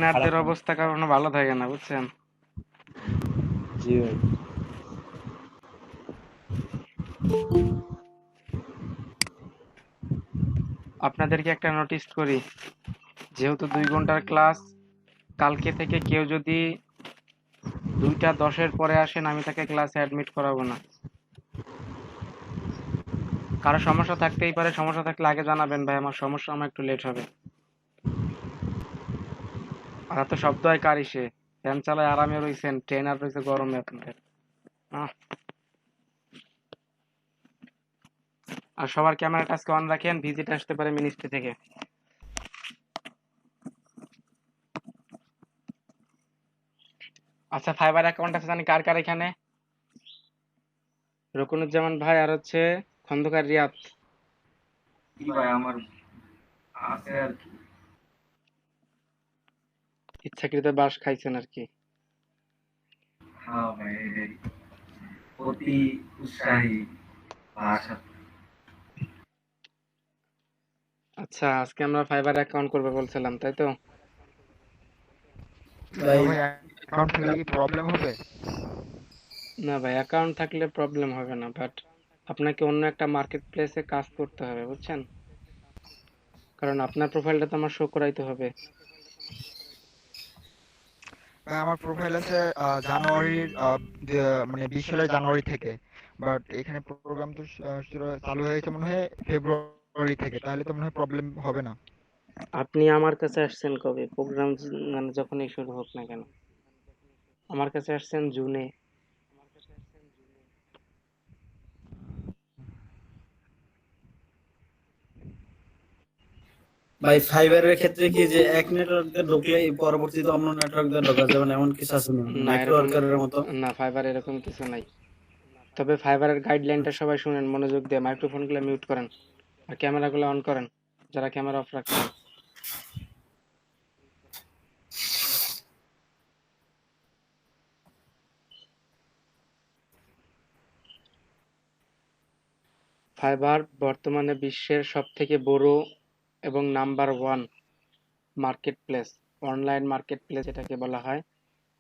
খারাপ ট্রেনারদের না। অবস্থা কখনো ভালো থাকে না, বুঝছেন? জি ভাই। আপনাদেরকে একটা নোটিশ করি, যেহেতু 2 ঘন্টার ক্লাস, কালকে থেকে কেউ যদি 2টা 10-এর পরে আসেন আমি তাকে ক্লাসে অ্যাডমিট করাবো না। কারো সমস্যা থাকতেই পারে, সমস্যা থাকলে আগে জানাবেন, ভাই আমার সমস্যা, আমার একটু লেট হবে। আর এত শব্দ হয় কার ইসে? ফ্যান চালায় আরামে রইছেন, ট্রেনার রয়েছে গরমে আপনাদের। আহ, আর সবার ক্যামেরাটা আজকে অন রাখেন, ভিজিট আসতে পারে মিনিস্ট্রি থেকে। আচ্ছা, ফাইবার অ্যাকাউন্ট আছে জানি কার কার এখানে? রকুনুজ্জামান ভাই আর হচ্ছে খন্দকার রিয়াদ। কি ভাই আমার আছে আর কি। ইচ্ছাকৃত বাস খাইছেন আর কি। হ্যাঁ ভাই এই অতি উৎসাহী ভাষা। আচ্ছা, আজকে আমরা ফাইবার অ্যাকাউন্ট করবে বলছিলাম, তাই তো? হ্যাঁ ভাই, অ্যাকাউন্ট থাকলে কি প্রবলেম হবে? না ভাই, অ্যাকাউন্ট থাকলে প্রবলেম হবে না, বাট আপনাকে অন্য একটা মার্কেট প্লেসে কাজ করতে হবে, বুঝছেন? কারণ আপনার প্রোফাইলটা তো আমার শো করাইতে হবে। ভাই আমার প্রোফাইল আছে জানুয়ারির মানে 20 সালের জানুয়ারি থেকে, বাট এখানে প্রোগ্রাম তো চালু হয়েছে মনে হয় ফেব্রুয়ারি থেকে, তাহলে তো মনে হয় প্রবলেম হবে না। আপনি আমার কাছে আসছেন কবে? প্রোগ্রাম মানে যখনই শুরু হোক না কেন, আমার কাছে আসছেন জুনে। ভাই ফাইবারের ক্ষেত্রে কি যে এক নেটওয়ার্ক দিয়ে ঢুকলেই পরবর্তীতে অন্য নেটওয়ার্ক দিয়ে ঢোকা যাবে না, এমন কিছু আছে না না এরকম, মাইক্রোওয়ার্কারের মতো? না ফাইবার এরকম কিছু নাই। তবে ফাইবারের গাইডলাইনটা সবাই শুনেন মনোযোগ দিয়ে, মাইক্রোফোনগুলো মিউট করেন আর ক্যামেরাগুলো অন করেন যারা ক্যামেরা অফ রাখছেন। ফাইবার বর্তমানে বিশ্বের সবথেকে বড় এবং number one market place, online market place এটাকে বলা হয়,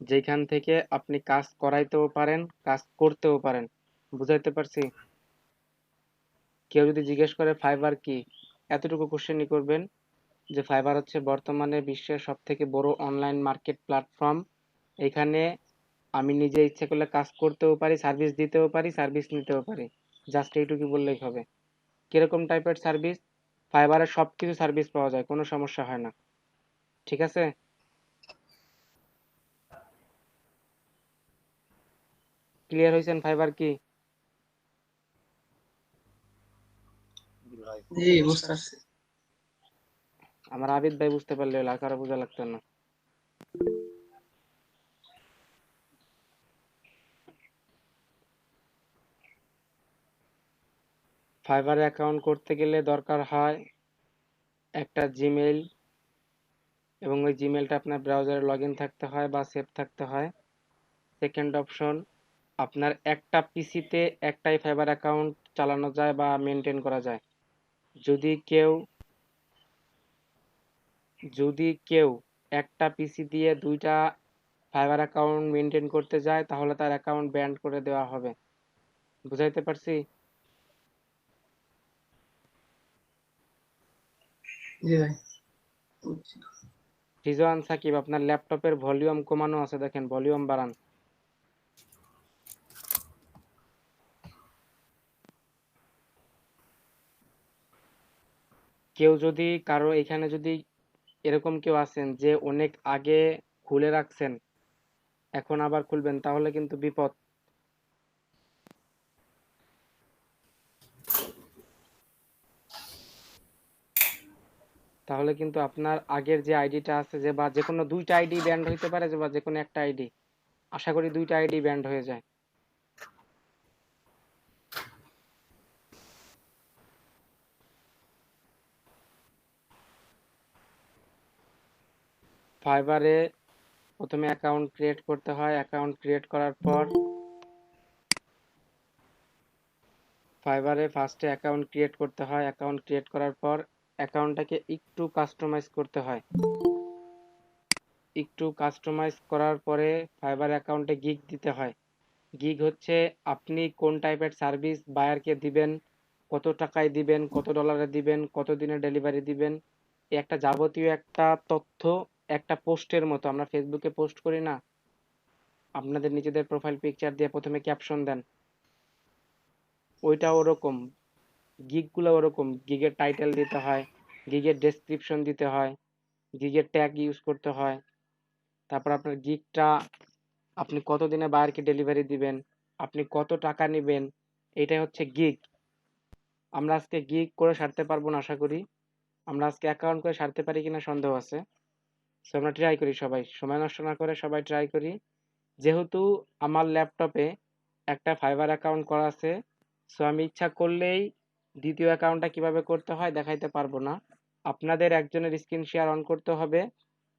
যেখান থেকে আপনি কাজ করাইতেও পারেন, কাজ করতেও পারেন। বুঝাইতে পারছি? কেউ যদি জিজ্ঞেস করে ফাইবার কি, এতটুকু কোশ্চেনই করবেন যে ফাইবার হচ্ছে বর্তমানে বিশ্বের সবথেকে বড় অনলাইন মার্কেট প্ল্যাটফর্ম। এখানে আমি নিজে ইচ্ছে করলে কাজ করতেও পারি, সার্ভিস দিতেও পারি, সার্ভিস নিতেও পারি। জাস্ট এইটুকু বললেই হবে। কিরকম টাইপের সার্ভিস? ফাইবারে সবকিছু সার্ভিস পাওয়া যায়, কোনো সমস্যা হয় না। ঠিক আছে? ক্লিয়ার হয়েছেন ফাইবার কি? জি বুঝতে পারছি। আমার আবিদ ভাই বুঝতে পারলে হলো, আর কারো বোঝা লাগতো না। ফাইবারে অ্যাকাউন্ট করতে গেলে দরকার হয় একটা জিমেইল, এবং ওই জিমেইলটা আপনার ব্রাউজারে লগ ইন থাকতে হয় বা সেভ থাকতে হয়। সেকেন্ড অপশন, আপনার একটা পিসিতে একটাই ফাইবার অ্যাকাউন্ট চালানো যায় বা মেনটেন করা যায়। যদি কেউ যদি কেউ একটা পিসি দিয়ে 2টা ফাইবার অ্যাকাউন্ট মেনটেন করতে যায় তাহলে তার অ্যাকাউন্ট ব্যান করে দেওয়া হবে। বুঝাইতে পারছি? জি ভাই বুঝছি। রিজওয়ান সাকিব, আপনার ল্যাপটপের ভলিউম কমানো আছে, দেখেন ভলিউম বাড়ান। কেউ যদি কারো এখানে যদি এরকম কেউ আছেন যে অনেক আগে খুলে রাখছেন, এখন আবার খুলবেন, তাহলে কিন্তু বিপদ। তাহলে কিন্তু আপনার আগের যে আইডিটা আছে, যে বা যে কোনো 2টা আইডি ব্যান্ড হইতে পারে, যে বা যে কোনো একটা আইডি, আশা করি 2টা আইডি ব্যান্ড হয়ে যায়। ফাইবারে প্রথমে অ্যাকাউন্ট ক্রিয়েট করতে হয়। অ্যাকাউন্ট ক্রিয়েট করার পর ফাইবারে ফার্স্টে অ্যাকাউন্ট ক্রিয়েট করতে হয়। অ্যাকাউন্ট ক্রিয়েট করার পর অ্যাকাউন্টটাকে একটু কাস্টমাইজ করতে হয়। একটু কাস্টমাইজ করার পরে ফাইবার অ্যাকাউন্টে গিগ দিতে হয়। গিগ হচ্ছে আপনি কোন টাইপের সার্ভিস বায়ারকে দিবেন, কত টাকায় দিবেন, কত ডলারে দিবেন, কত দিনে ডেলিভারি দিবেন, এই একটা যাবতীয় একটা তথ্য একটা পোস্টের মতো। আমরা ফেসবুকে পোস্ট করি না, আপনাদের নিজেদের প্রোফাইল পিকচার দিয়ে প্রথমে ক্যাপশন দেন, ওইটা ওরকম। গিগগুলো ওরকম, গিগের টাইটেল দিতে হয়, গিগের ডেসক্রিপশন দিতে হয়, গিগের ট্যাগ ইউজ করতে হয়। তারপর আপনার গিগটা আপনি কত দিনে বায়ারকে ডেলিভারি দিবেন, আপনি কত টাকা নেবেন, এটাই হচ্ছে গিগ। আমরা আজকে গিগ করে সারতে পারবো না আশা করি, আমরা আজকে অ্যাকাউন্ট করে সারতে পারি কিনা সন্দেহ আছে। সো আমরা ট্রাই করি, সবাই সময় নষ্ট না করে সবাই ট্রাই করি। যেহেতু আমার ল্যাপটপে একটা ফাইবার অ্যাকাউন্ট করা আছে, সো আমি ইচ্ছা করলেই দ্বিতীয় অ্যাকাউন্টটা কিভাবে করতে হয় দেখাইতে পারবো না। আপনাদের একজনের স্ক্রিন শেয়ার অন করতে হবে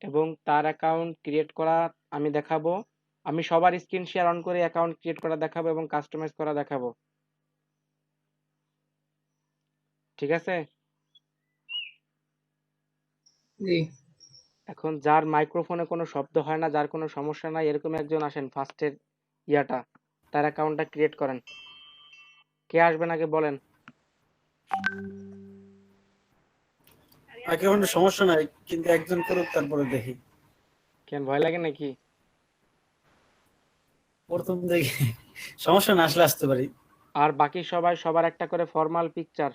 এবং তার অ্যাকাউন্ট ক্রিয়েট করা আমি দেখাবো। আমি সবার স্ক্রিন শেয়ার অন করে অ্যাকাউন্ট ক্রিয়েট করা দেখাবো এবং কাস্টমাইজ করা দেখাবো, ঠিক আছে? জি এখন যার মাইক্রোফোনে কোনো শব্দ হয় না, যার কোনো সমস্যা নাই, এরকম একজন আসেন ফার্স্টের ইয়াটা, তার অ্যাকাউন্টটা ক্রিয়েট করেন। কে আসবেন আগে বলেন? আগে কোনো সমস্যা নাই, কিন্তু একজন করুক তারপরে দেখি। কেন ভয় লাগে নাকি? প্রথম দেখি সমস্যা না আসলে আসতে পারি। আর বাকি সবাই সবার একটা করে ফর্মাল পিকচার,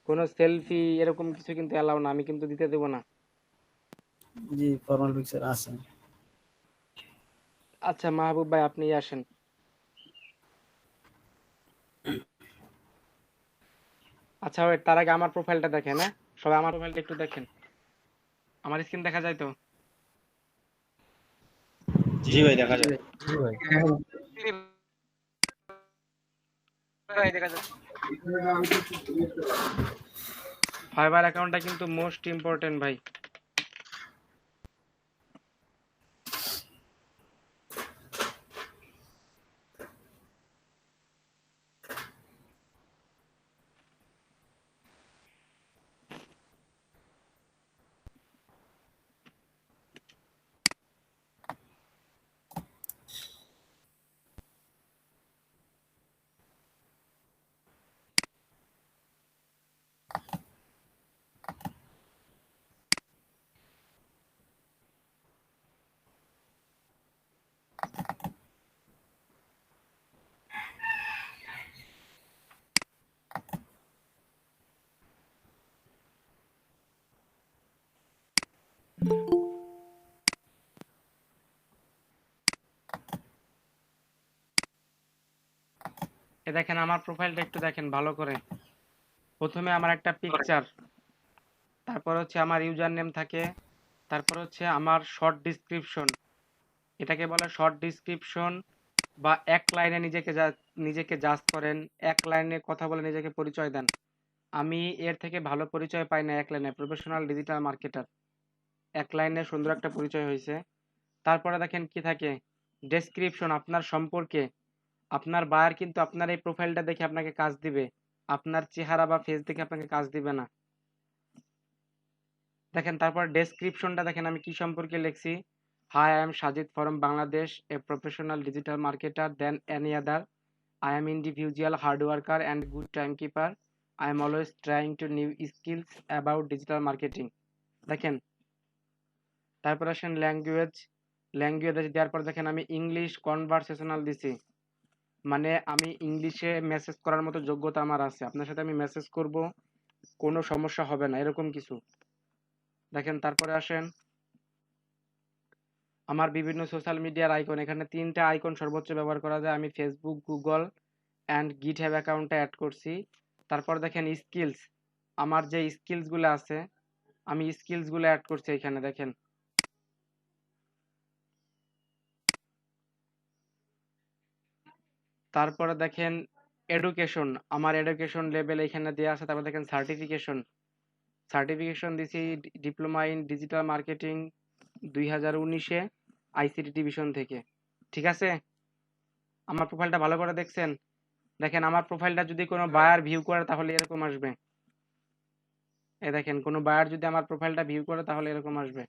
কোনো সেলফি এরকম কিছু কিন্তু অ্যালাউ না, আমি কিন্তু দিতে দেবো না। জি, ফর্মাল পিকচার আছে। আচ্ছা মাহবুব ভাই আপনি আসেন। আচ্ছা ওয়েট, তার আগে আমার প্রোফাইলটা দেখেন। হ্যাঁ সবাই আমার প্রোফাইলটা একটু দেখেন। আমার স্ক্রিন দেখা যায় তো? জি ভাই দেখা যায়। ফাইবার অ্যাকাউন্টটা কিন্তু মোস্ট ইম্পর্টেন্ট ভাই। এ দেখেন আমার প্রোফাইলটা একটু দেখেন ভালো করে। প্রথমে আমার একটা পিকচার, তারপর হচ্ছে আমার ইউজার নেম থাকে, তারপর হচ্ছে আমার শর্ট ডিসক্রিপশন, এটাকে বলে শর্ট ডিসক্রিপশন বা এক লাইনে নিজেকে জাজ করেন, এক লাইনে কথা বলে নিজেকে পরিচয় দেন। আমি এর থেকে ভালো পরিচয় পাই না এক লাইনে, প্রফেশনাল ডিজিটাল মার্কেটার, এক লাইনে সুন্দর একটা পরিচয় হয়েছে। তারপরে দেখেন কি থাকে, ডেসক্রিপশন আপনার সম্পর্কে। আপনার বায়ার কিন্তু আপনার এই প্রোফাইলটা দেখে আপনাকে কাজ দিবে, আপনার চেহারা বা ফেস দেখে আপনাকে কাজ দিবে না। দেখেন তারপর ডেসক্রিপশনটা দেখেন আমি কি সম্পর্কে লিখছি। High I M Sajid from Bangladesh, A professional digital marketer than any other. I am individual hard worker and good timekeeper. I am always trying to new skills about digital marketing. দেখেন তারপর আসেন ল্যাঙ্গুয়েজ, ল্যাঙ্গুয়েজ দেওয়ার পর দেখেন আমি English conversational দিছি, মানে আমি ইংলিশে মেসেজ করার মতো যোগ্যতা আমার আছে, আপনার সাথে আমি মেসেজ করব, কোনো সমস্যা হবে না এরকম কিছু। দেখেন তারপরে আসেন আমার বিভিন্ন সোশ্যাল মিডিয়ার আইকন, এখানে তিনটা আইকন সর্বোচ্চ ব্যবহার করা যায়, আমি ফেসবুক, গুগল অ্যান্ড গিটহাব অ্যাকাউন্টটা অ্যাড করছি। তারপর দেখেন স্কিলস, আমার যে স্কিলসগুলো আছে আমি স্কিলসগুলো অ্যাড করছি এখানে দেখেন। তারপরে দেখেন এডুকেশন, আমার এডুকেশন লেভেল এখানে দেওয়া আছে। তারপর দেখেন সার্টিফিকেশন, সার্টিফিকেশন দিছি ডিপ্লোমা ইন ডিজিটাল মার্কেটিং 2019-এ আইসিটি ডিভিশন থেকে, ঠিক আছে? আমার প্রোফাইলটা ভালো করে দেখছেন? দেখেন আমার প্রোফাইলটা যদি কোনো বায়ার ভিউ করে তাহলে এরকম আসবে। দেখেন কোনো বায়ার যদি আমার প্রোফাইলটা ভিউ করে তাহলে এরকম আসবে।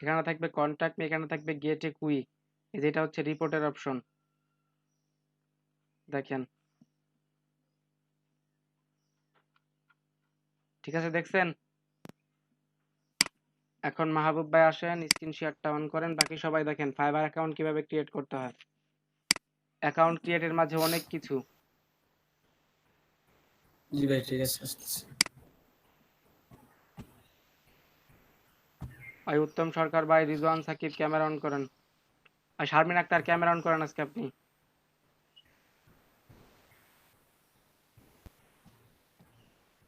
এখানে থাকবে কন্ট্যাক্ট মি, এখানে থাকবে গেট এ কুইক, যেটা হচ্ছে রিপোর্টের অপশন। দেখেন, ঠিক আছে, দেখছেন? এখন মাহবুব ভাই আসেন, স্ক্রিন শেয়ারটা অন করেন, বাকি সবাই দেখেন ফাইবার অ্যাকাউন্ট কিভাবে ক্রিয়েট করতে হয়। অ্যাকাউন্ট ক্রিয়েটের মাঝে অনেক কিছু। জি ভাই ঠিক আছে আসতেছি। ভাই উত্তম সরকার ভাই, রিজওয়ান সাকিব ক্যামেরা অন করেন। আর শারমিন আক্তার ক্যামেরা অন করেন আজকে আপনি।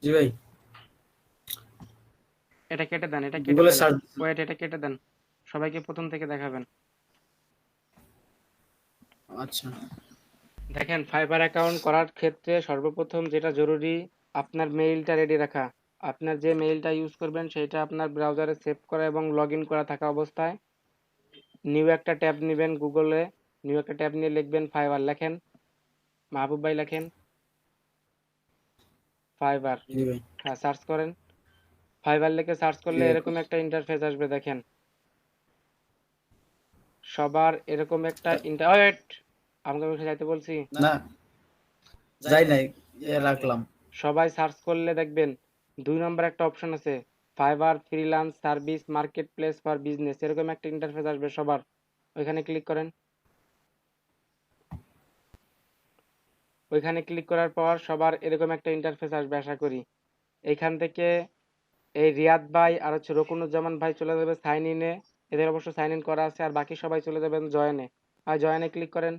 জি ভাই এটা কেটে দেন, এটা কেটে গুগলে দেন, সার্চ। ওয়েট, এটা কেটে দেন, সবাইকে প্রথম থেকে দেখাবেন। আচ্ছা দেখেন, ফাইবার অ্যাকাউন্ট করার ক্ষেত্রে সর্বপ্রথম যেটা জরুরি, আপনার মেইলটা রেডি রাখা। আপনার যে মেইলটা ইউজ করবেন সেটা আপনার ব্রাউজারে সেভ করা এবং লগ ইন করা থাকা অবস্থায় নিউ একটা ট্যাব নেবেন, গুগলে নিউ একটা ট্যাব নিয়ে লিখবেন ফাইবার, লেখেন, মাহবুব ভাই লেখেন ফাইবার, জি ভাই হ্যাঁ সার্চ করেন। ফাইবার লিখে সার্চ করলে ঠিক এরকম একটা ইন্টারফেস আসবে। দেখেন সবার এরকম একটা ওয়েট, আমাকে আমি যাইতে বলছি। না যাই নাই রাখলাম। সবাই সার্চ করলে দেখবেন 2 নম্বর একটা অপশন আছে, fibre freelance service market place for business, এরকম একটা ইন্টারফেস আসবে সবার। ওইখানে ক্লিক করেন। ওইখানে ক্লিক করার পর সবার এরকম একটা ইন্টারফেস আসবে আশা করি। এইখান থেকে এই রিয়াদ ভাই আর হচ্ছে রকুনুজ্জামান ভাই চলে যাবে সাইন ইনে, এদের অবশ্য সাইন ইন করা আছে, আর বাকি সবাই চলে যাবেন জয়েনে। আর জয়েনে ক্লিক করেন।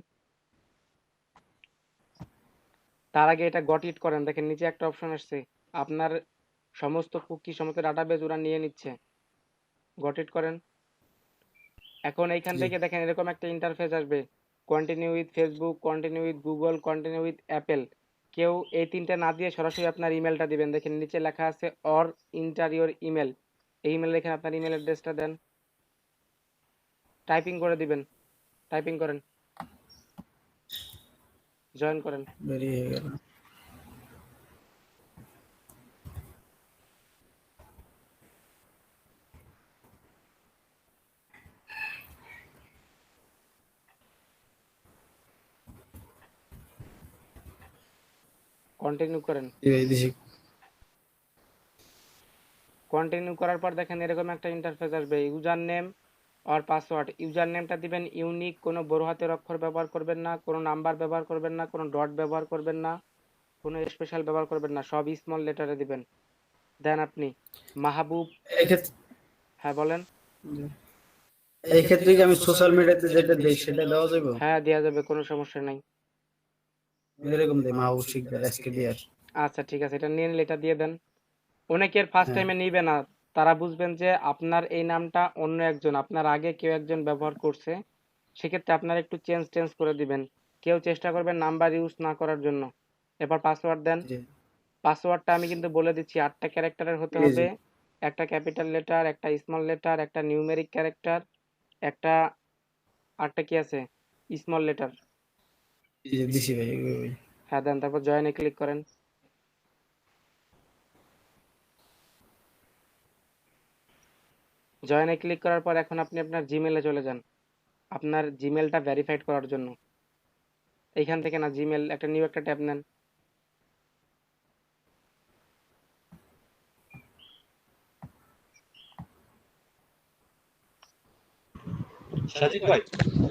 তার আগে এটা গট ইট করেন। দেখেন নিচে একটা অপশন আসছে, আপনার সমস্ত কুকি সমস্ত ডাটাবেজ ওরা নিয়ে নিচ্ছে, গট ইট করেন। এখন এইখান জি থেকে দেখেন এরকম একটা ইন্টারফেস আসবে, continue with Facebook, continue with Google, continue with Apple. কেউ এই তিনটা না দিয়ে সরাসরি আপনার ইমেলটা দিবেন। দেখেন নিচে লেখা আছে অর ইন্টার ইওর ইমেল, এই ইমেল এখানে আপনার ইমেল অ্যাড্রেসটা দেন, টাইপিং করে দিবেন, টাইপিং করেন, জয়েন করেন। বেরিয়ে গেল। কন্টিনিউ করেন। জি ভাই দিছি। কন্টিনিউ করার পর দেখেন এরকম একটা ইন্টারফেস আসবে, ইউজার নেম আর পাসওয়ার্ড। ইউজার নেমটা দিবেন ইউনিক, কোনো বড় হাতের অক্ষর ব্যবহার করবেন না, কোনো নাম্বার ব্যবহার করবেন না, কোনো ডট ব্যবহার করবেন না, কোনো স্পেশাল ব্যবহার করবেন না, সব স্মল লেটারে দিবেন। দেন আপনি মাহবুব, এই ক্ষেত্রে হ্যাঁ বলেন। এই ক্ষেত্রে কি আমি সোশ্যাল মিডিয়াতে যেটা দেই সেটা দেওয়া যাবে? হ্যাঁ দেওয়া যাবে, কোনো সমস্যা নাই। এরকম দেই মাহবুব শিকদার আজকে দিয়ার। আচ্ছা ঠিক আছে, এটা নিয়ে নিলে এটা দিয়ে দেন। অনেকের ফার্স্ট হ্যাঁ টাইমে নিবে না, তারা বুঝবেন যে আপনার এই নামটা অন্য একজন, আপনার আগে কেউ একজন ব্যবহার করছে, সেক্ষেত্রে আপনারা একটু চেঞ্জ টেঞ্জ করে দিবেন। কেউ চেষ্টা করবেন নাম্বার ইউজ না করার জন্য। এবার পাসওয়ার্ড দেন। জি পাসওয়ার্ডটা আমি কিন্তু বলে দিচ্ছি, 8টা ক্যারেক্টারের হতে জি হবে। একটা ক্যাপিটাল লেটার, একটা স্মল লেটার, একটা নিউমেরিক ক্যারেক্টার, একটা, আরটা কি আছে, স্মল লেটার। জি দিছি ভাই ভাই। হ্যাঁ দেন, তারপর জয়েনে ক্লিক করেন। জয়েনে ক্লিক করার পর এখন আপনি আপনার জিমেলে চলে যান, আপনার জিমেলটা ভেরিফাইড করার জন্য। এইখান থেকে না, জিমেল একটা নিউ একটা ট্যাব নেন। সাজিদ ভাই,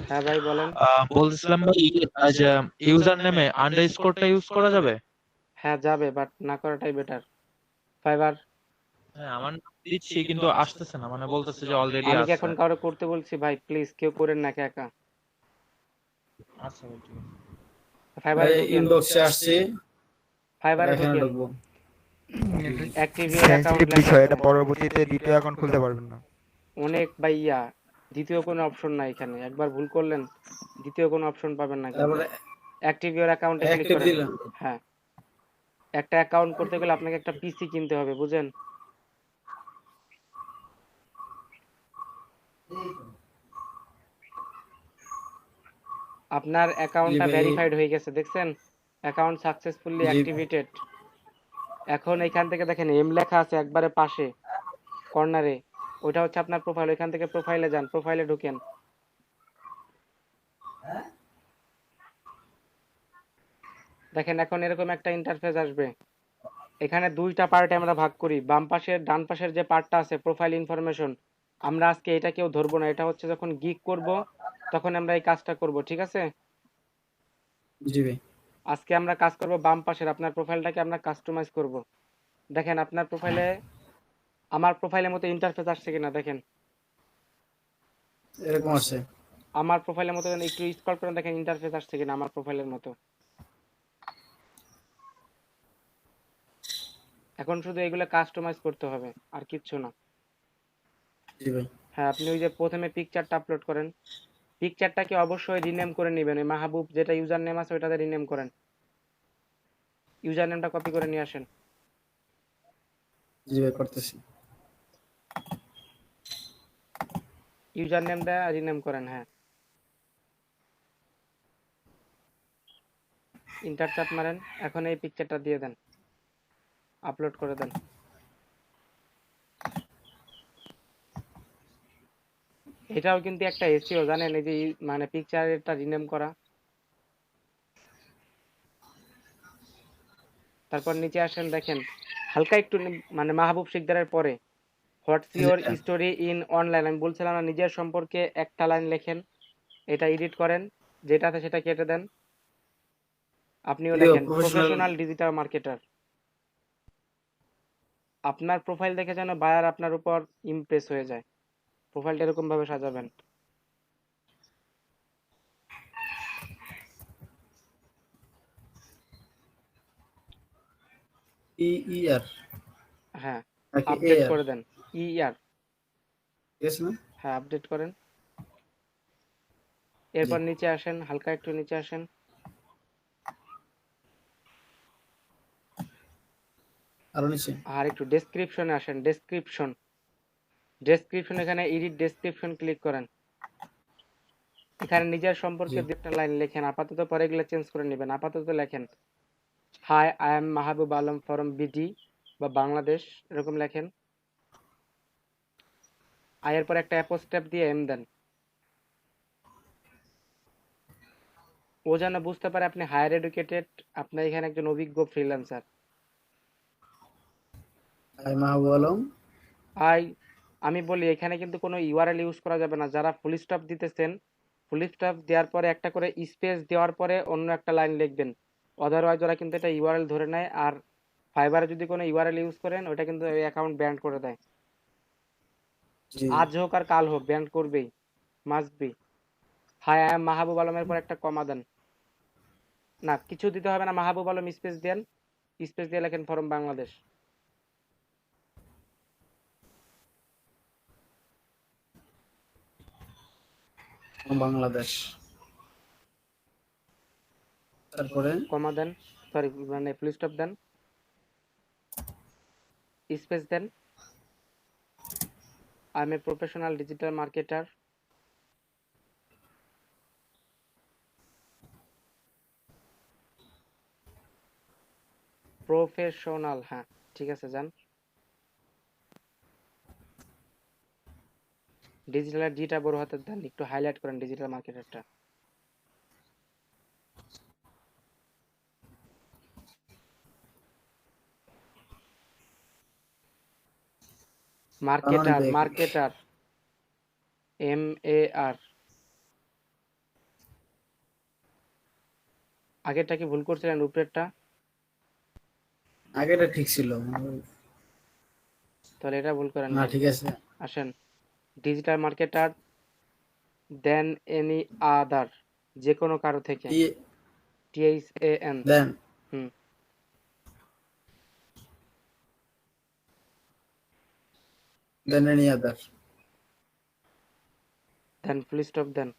হ্যাঁ ভাই বলেন। বলতেছিলাম ভাই আজ ইউজার নেমে আন্ডারস্কোরটা ইউজ করা যাবে? হ্যাঁ যাবে, বাট না করাটাই বেটার। ফাইবার, হ্যাঁ আমার নাম দিচ্ছি কিন্তু আসতেছে না, মানে বলতেছে যে অলরেডি আমি কি আছে। এখন কারো করতে বলছি? ভাই প্লিজ কেউ করেন না একা একা। আচ্ছা ভাই ঠিক আছে। ফাইবারে ভাই ঢুকেন, ইনবক্সে আসছে, ফাইবারে এখানে ঢুকেন, ঢুকবো। অ্যাক্টিভ ইউর অ্যাকাউন্ট সেনসিটিভ লেখা বিষয়, আছে। এটা পরবর্তীতে দ্বিতীয় অ্যাকাউন্ট খুলতে পারবেন না। অনেক ভাইয়া, দ্বিতীয় কোনো অপশন নাই এখানে, একবার ভুল করলেন দ্বিতীয় কোনো অপশন পাবেন না এখানে। তারপরে অ্যাক্টিভ ইউর অ্যাকাউন্টে ক্লিক অ্যাক্টিভ করেন। দিলাম। হ্যাঁ, একটা অ্যাকাউন্ট করতে গেলে আপনাকে একটা পিসি কিনতে হবে, বুঝেন? আপনার জি অ্যাকাউন্টটা ভাই ভেরিফাইড হয়ে গেছে, দেখছেন? অ্যাকাউন্ট সাকসেসফুলি জি অ্যাক্টিভেটেড। এখন এখান থেকে দেখেন এম লেখা আছে একবারে পাশে কর্নারে, ওইটা হচ্ছে আপনার প্রোফাইল। ওইখান থেকে প্রোফাইলে যান, প্রোফাইলে ঢুকেন। দেখেন এখন এরকম একটা ইন্টারফেস আসবে। এখানে দুইটা পার্টে আমরা ভাগ করি। বাম পাশের ডান পাশের যে পার্টটা আছে প্রোফাইল ইনফরমেশন, আমরা আজকে এটা কেউ ধরবো না। এটা হচ্ছে যখন গিগ করব তখন আমরা এই কাজটা করব, ঠিক আছে? জি ভাই। আজকে আমরা কাজ করব বাম পাশের, আপনার প্রোফাইলটাকে আমরা কাস্টমাইজ করব। দেখেন আপনার প্রোফাইলে আমার প্রোফাইলের মতো ইন্টারফেস আসছে কিনা দেখেন। এরকম আছে। আমার প্রোফাইলের মতো একটু স্ক্রল করে দেখেন ইন্টারফেস আসছে কিনা আমার প্রোফাইলের মতো। এখন শুধু এগুলো কাস্টমাইজ করতে হবে, আর কিচ্ছু না। জি ভাই। হ্যাঁ, আপনি ওই যে প্রথমে পিকচারটা আপলোড করেন, পিকচারটাকে অবশ্যই রিনেম করে নেবেন। ওই মাহবুব যেটা ইউজার নেম আছে ওইটাতে রিনেম করেন। ইউজার নেমটা কপি করে নিয়ে আসেন। জি ভাই করতেছি। ইউজার নেমটা রিনেম করেন, হ্যাঁ। ইন্টার চাপ মারেন, এখন এই পিকচারটা দিয়ে দেন, আপলোড করে দেন। এটাও কিন্তু একটা এসইও জানেন, এই যে মানে পিকচারটা রিনেম করা। তারপর নিচে আসেন, দেখেন হালকা একটু মানে মাহবুব শিকদারের পরে what's your story in online, আমি বলছিলাম না নিজের সম্পর্কে একটা লাইন লেখেন। এটা এডিট করেন, যেটা আছে সেটা কেটে দেন। আপনিও লেখেন প্রফেশনাল ডিজিটাল মার্কেটার। আপনার প্রোফাইল দেখে যেন বায়ার আপনার উপর ইমপ্রেস হয়ে যায়। প্রোফাইলটা এরকম ভাবে সাজাবেন। EER হ্যাঁ, নাকি আপডেট AR? করে দেন। ইআর, ঠিক আছে না? হ্যাঁ আপডেট করেন। এরপর নিচে আসেন, হালকা একটু নিচে আসেন। আরো নিচে। আর একটু ডেসক্রিপশনে আসেন, ডেসক্রিপশন। ডেসক্রিপশন, এখানে এডিট ডেসক্রিপশন ক্লিক করেন। এখানে নিজের সম্পর্কে জি। দু একটা লাইন লেখেন, আপাতত পরে এগুলো চেঞ্জ করে নেবেন। আপাতত লেখেন high I am Mahbub Alam from BD বা বাংলাদেশ, এরকম লেখেন। আয়ের পর একটা অ্যাপোস্ট্যাপ দিয়ে এম দেন। ও যেন বুঝতে পারে আপনি হায়ার এডুকেটেড, আপনার এখানে একজন অভিজ্ঞ ফ্রিল্যান্সার। মাহবুব আলম। আমি বলি এখানে কিন্তু কোনো ইউআরএল ইউজ করা যাবে না। যারা ফুল স্টপ দিতেছেন, ফুল স্টপ দেওয়ার পরে একটা করে স্পেস দেওয়ার পরে অন্য একটা লাইন লিখবেন। আদারওয়াইজ ওরা কিন্তু এটা ইউআরএল ধরে নেয়। আর ফাইবারে যদি কোনো ইউআরএল ইউজ করেন ওটা কিন্তু ওই অ্যাকাউন্ট ব্যান করে দেয়। জি। আজ হোক আর কাল হোক ব্যান করবেই, must be. Hi I am Mahbub আলমের পর একটা কমা দেন। না, কিছু দিতে হবে না, মাহবুব আলম স্পেস দেন, স্পেস দিয়ে লেখেন ফরম বাংলাদেশ। বাংলাদেশ। তারপরে কমা দেন, সরি মানে ফুল স্টপ দেন, স্পেস দেন। I am a professional digital marketer. Professional, হ্যাঁ ঠিক আছে, যান। ডিজিটাল ডিটা বড় হাতের দেন, একটু হাইলাইট করেন ডিজিটাল মার্কেটারটা। Marketer, marketer, MAR। আগেরটা কি ভুল করছিলেন? উপরেরটা আগেটা ঠিক ছিল। তাহলে এটা ভুল করেন না নাই। ঠিক আছে। আসেন, digital marketer than any other, যে কোনো কারো থেকে। THAN, দেন হুম, than any other. Then full stop দেন,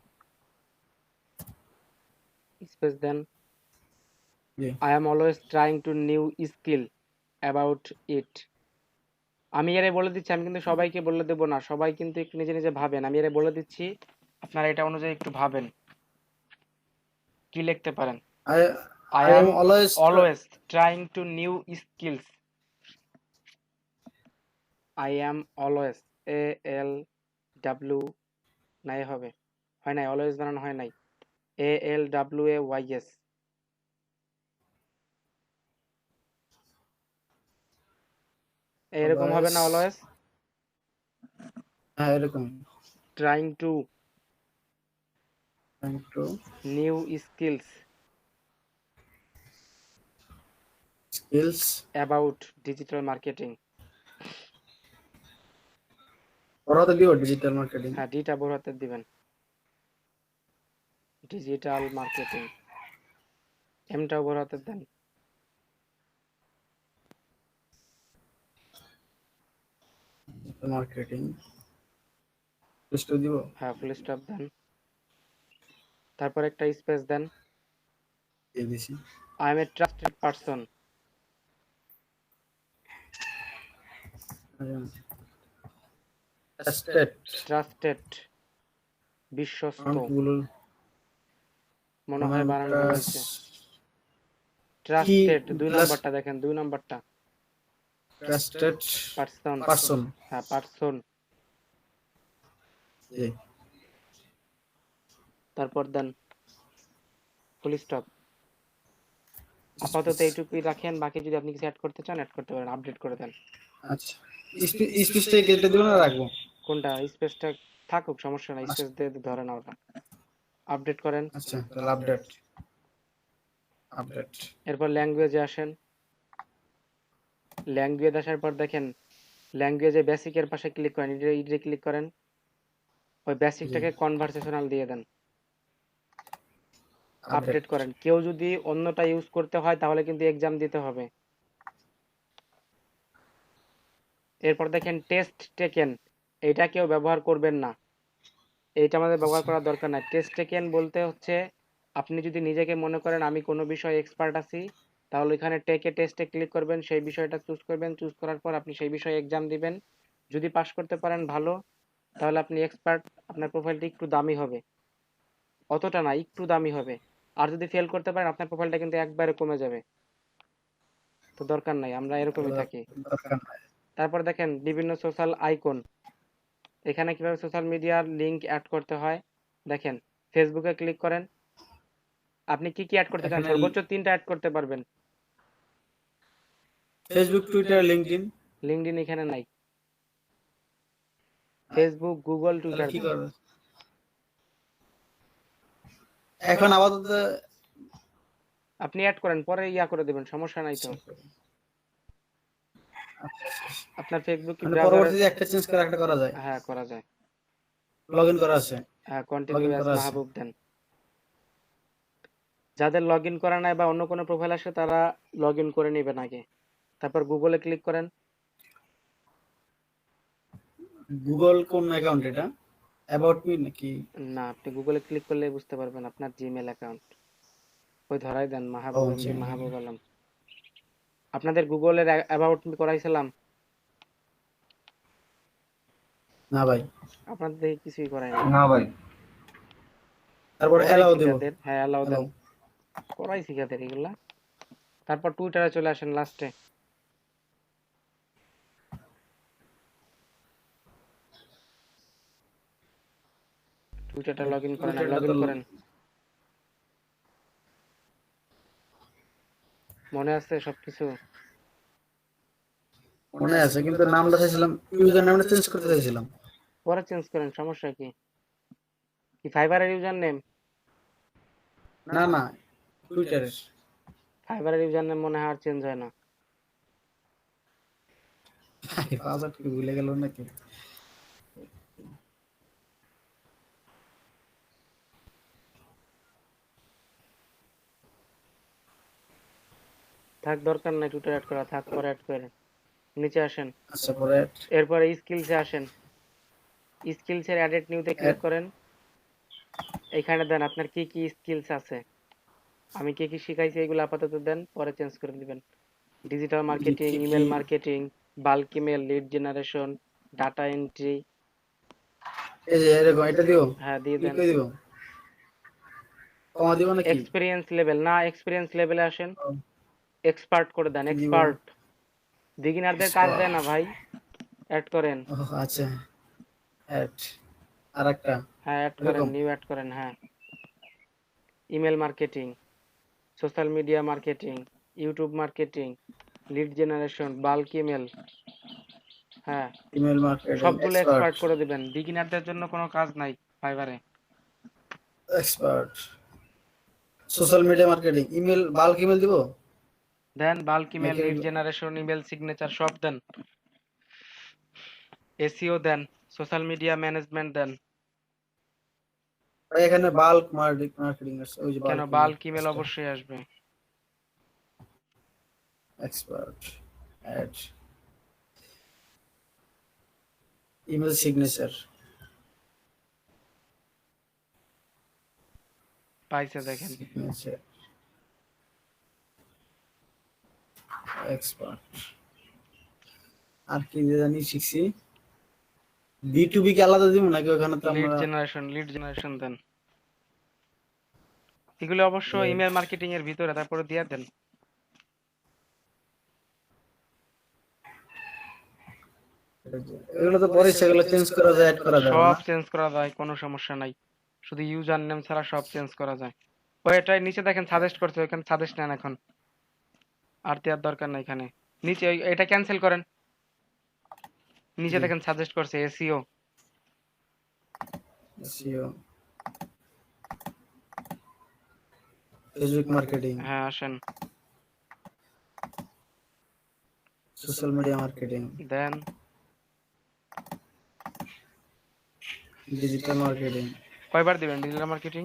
স্পেস দেন। জি। I am always trying to new skill about it. আমি এর বলে দিচ্ছি, আমি কিন্তু সবাইকে বলে দেবো না, সবাই কিন্তু একটু নিজে নিজে ভাবেন। আমি এর বলে দিচ্ছি, আপনারা এটা অনুযায়ী একটু ভাবেন কি লিখতে পারেন। I am always trying to new skills. I am always ALW নাই হবে, হয় নাই, অলওয়েজ বানানো হয় নাই, ALWAYS। এরকম হবে না অলওয়েজ। হ্যাঁ এরকম। ট্রাইং টু একটু new skills skills about digital marketing. ওরা তো দিব ডিজিটাল মার্কেটিং। হ্যাঁ, ডিটা বড় হাতে দিবেন, ডিজিটাল মার্কেটিং, এমটাও বড় হাতে দেন। মার্কেটিং লিস্ট দিব। হ্যাঁ, ফুল স্টপ দেন, তারপর একটা স্পেস দেন। দিয়ে দিছি। I am A trusted person. Trusted বিশ্বস্ত, মনে হয় বানানো ভুল হয়েছে। ট্রাস্টেড 2 নাম্বারটা দেখেন, 2 নাম্বারটা ট্রাস্টেড পারসন। পারসন। হ্যাঁ, পারসন। তারপর দেন ফুল স্টপ। আপাতত এইটুকুই রাখেন, বাকি যদি আপনি কিছু অ্যাড করতে চান অ্যাড করতে পারেন, আপডেট করে দেন। আচ্ছা, স্পেসটা কেটে দিব না রাখবো? কোনটা? স্পেসটা থাকুক, সমস্যা নাই, স্পেস দিয়ে ধরে না ওটা। আপডেট করেন। আচ্ছা তাহলে আপডেট। এরপর ল্যাঙ্গুয়েজে আসেন। ল্যাঙ্গুয়েজ আসার পর দেখেন ল্যাঙ্গুয়েজে বেসিকের পাশে ক্লিক করেন, এটা ক্লিক করেন, ওই বেসিকটাকে কনভারসেশনাল দিয়ে দেন। আপডেট করেন। কেউ যদি অন্যটা ইউজ করতে হয় তাহলে কিন্তু এক্সাম দিতে হবে। এরপর দেখেন টেস্ট টেকেন, এটা কেউ ব্যবহার করবেন না, এইটা আমাদের ব্যবহার করার দরকার নাই। টেস্ট টেকেন বলতে হচ্ছে আপনি যদি নিজেকে মনে করেন আমি কোনো বিষয়ে এক্সপার্ট আছি, তাহলে এখানে টেকে টেস্টে ক্লিক করবেন, সেই বিষয়টা চুজ করবেন, চুজ করার পর আপনি সেই বিষয়ে এক্সাম দিবেন। যদি পাস করতে পারেন ভালো, তাহলে আপনি এক্সপার্ট, আপনার প্রোফাইলটা একটু দামি হবে, অতটা না, একটু দামি হবে। আর যদি ফেল করতে পারেন আপনার প্রোফাইলটা কিন্তু একবারে কমে যাবে, তো দরকার নাই, আমরা এরকমই থাকি। তারপর দেখেন বিভিন্ন সোশ্যাল আইকন, এখানে কিভাবে সোশ্যাল মিডিয়ার লিংক অ্যাড করতে হয় দেখেন। ফেসবুকে ক্লিক করেন, আপনি কি কি অ্যাড করতে চান? সর্বোচ্চ 3টা অ্যাড করতে পারবেন। Facebook, Twitter, LinkedIn. লিংকডইন এখানে নাই। Facebook, Google, Twitter. কি করবে এখন আপাতত? আপনি অ্যাড করেন, পরে ইয়া করে দিবেন, সমস্যা নাই তো। আপনার ফেসবুক কি ব্রাউজারে? পরবর্তীতে একটা চেঞ্জ করে একটা করা যায়? হ্যাঁ, করা যায়। লগইন করা আছে? হ্যাঁ, কন্টিনিউ অ্যাজ মাহবুব দেন। যাদের লগইন করা নাই বা অন্য কোনো প্রোফাইল আসে তারা লগইন করে নেবেন আগে। তারপর গুগলে ক্লিক করেন। গুগল কোন অ্যাকাউন্ট এটা? অ্যাবাউট মি নাকি? না, আপনি গুগলে ক্লিক করলে বুঝতে পারবেন আপনার জিমেল অ্যাকাউন্ট। ওই ধরাই দেন মাহবুব এমডি মাহবুব আলম। আপনাদের গুগলের অ্যাবাউট মি করাইছিলাম? না ভাই। আপনাদের দেখে কিছুই করাই না। না ভাই। তারপর অ্যালাউ দেব? হ্যাঁ, অ্যালাউ দেন। করাইছি কাদের এগুলা। তারপর টুইটারে চলে আসেন লাস্টে। টুইটারটা লগইন করেন, লগইন করেন। মনে আছে সবকিছু? মনে আছে, কিন্তু নামটা চাইছিলাম, ইউজার নামটা চেঞ্জ করতে চাইছিলাম। পরে চেঞ্জ করেন, সমস্যা কি? কি ফাইবারের ইউজার নেম? না না, টুইটারের। ফাইবারের ইউজার নেম মনে হয় আর চেঞ্জ হয় না। পাসওয়ার্ড কি ভুলে গেল নাকি? থাক, দরকার নাই টুইটার অ্যাড করা, থাক, পরে অ্যাড করেন। নিচে আসেন। আচ্ছা পরে এরপরে স্কিলসে আসেন। স্কিলসের অ্যাডেড নিউতে ক্লিক করেন। এইখানে দেন আপনার কি কি স্কিলস আছে, আমি কি কি শিখাইছি এগুলো আপাতত দেন, পরে চেঞ্জ করে দিবেন। Digital marketing, email marketing, bulk email, lead generation, data entry. এই যে এরকম এটা দিও? হ্যাঁ, দিয়ে দেন। কি দিব? কমা দিব নাকি? এক্সপেরিয়েন্স লেভেল না, এক্সপেরিয়েন্স লেভেলে আসেন, এক্সপার্ট করে দেন। এক্সপার্ট বিগিনারদের কাজ দেয় না ভাই, অ্যাড করেন। আচ্ছা অ্যাড আরেকটা হ্যাঁ অ্যাড করেন, এরকম নিউ অ্যাড করেন। হ্যাঁ, email marketing, social media marketing, YouTube marketing, lead generation, bulk email. হ্যাঁ, ইমেল মার্কেটিং সবগুলো এক্সপার্ট এক্সপার্ট করে দিবেন। বিগিনারদের জন্য কোনো কাজ নাই ফাইবারে। Expert social media marketing email bulk email দিব দেন বাল্ক ইমেল, নাকি লিড জেনারেশন, ইমেল সিগনেচার সব দেন। এসইও দেন, সোশ্যাল মিডিয়া ম্যানেজমেন্ট দেন। ভাই এখানে বাল্ক মার্কেটিং আছে ওই যে কেন বাল্ক বাল্ক ইমেল অবশ্যই আসবে। এক্সপার্ট অ্যাড ইমেল সিগনেচার পাইছে দেখেন। সিগনেচার এক্সপার্ট আর কি জানি শিখছি B2B কে আলাদা দিব নাকি ওখানে তো লিড আমরা জেনারেশন দেন। এগুলো অবশ্য ইমেল মার্কেটিং এর ভিতরে, তারপরে দিয়ে দেন। এগুলো তো পরে সেগুলো চেঞ্জ করা যায় অ্যাড করা যায় সব না চেঞ্জ করা যায়, কোনো সমস্যা নাই। শুধু ইউজার নেম ছাড়া সব চেঞ্জ করা যায়। ওইটাই নিচে দেখেন সাজেস্ট করছে, ওইখানে সাজেস্ট নেন এখন। আর দেওয়ার দরকার নাই এখানে। নিচে এটা ক্যান্সেল করেন। নিচে দেখেন সাজেস্ট করছে এসইও। SEO ফেসবুক মার্কেটিং হ্যাঁ আসেন, social media marketing then digital marketing কয়বার দিবেন ডিজিটাল মার্কেটিং?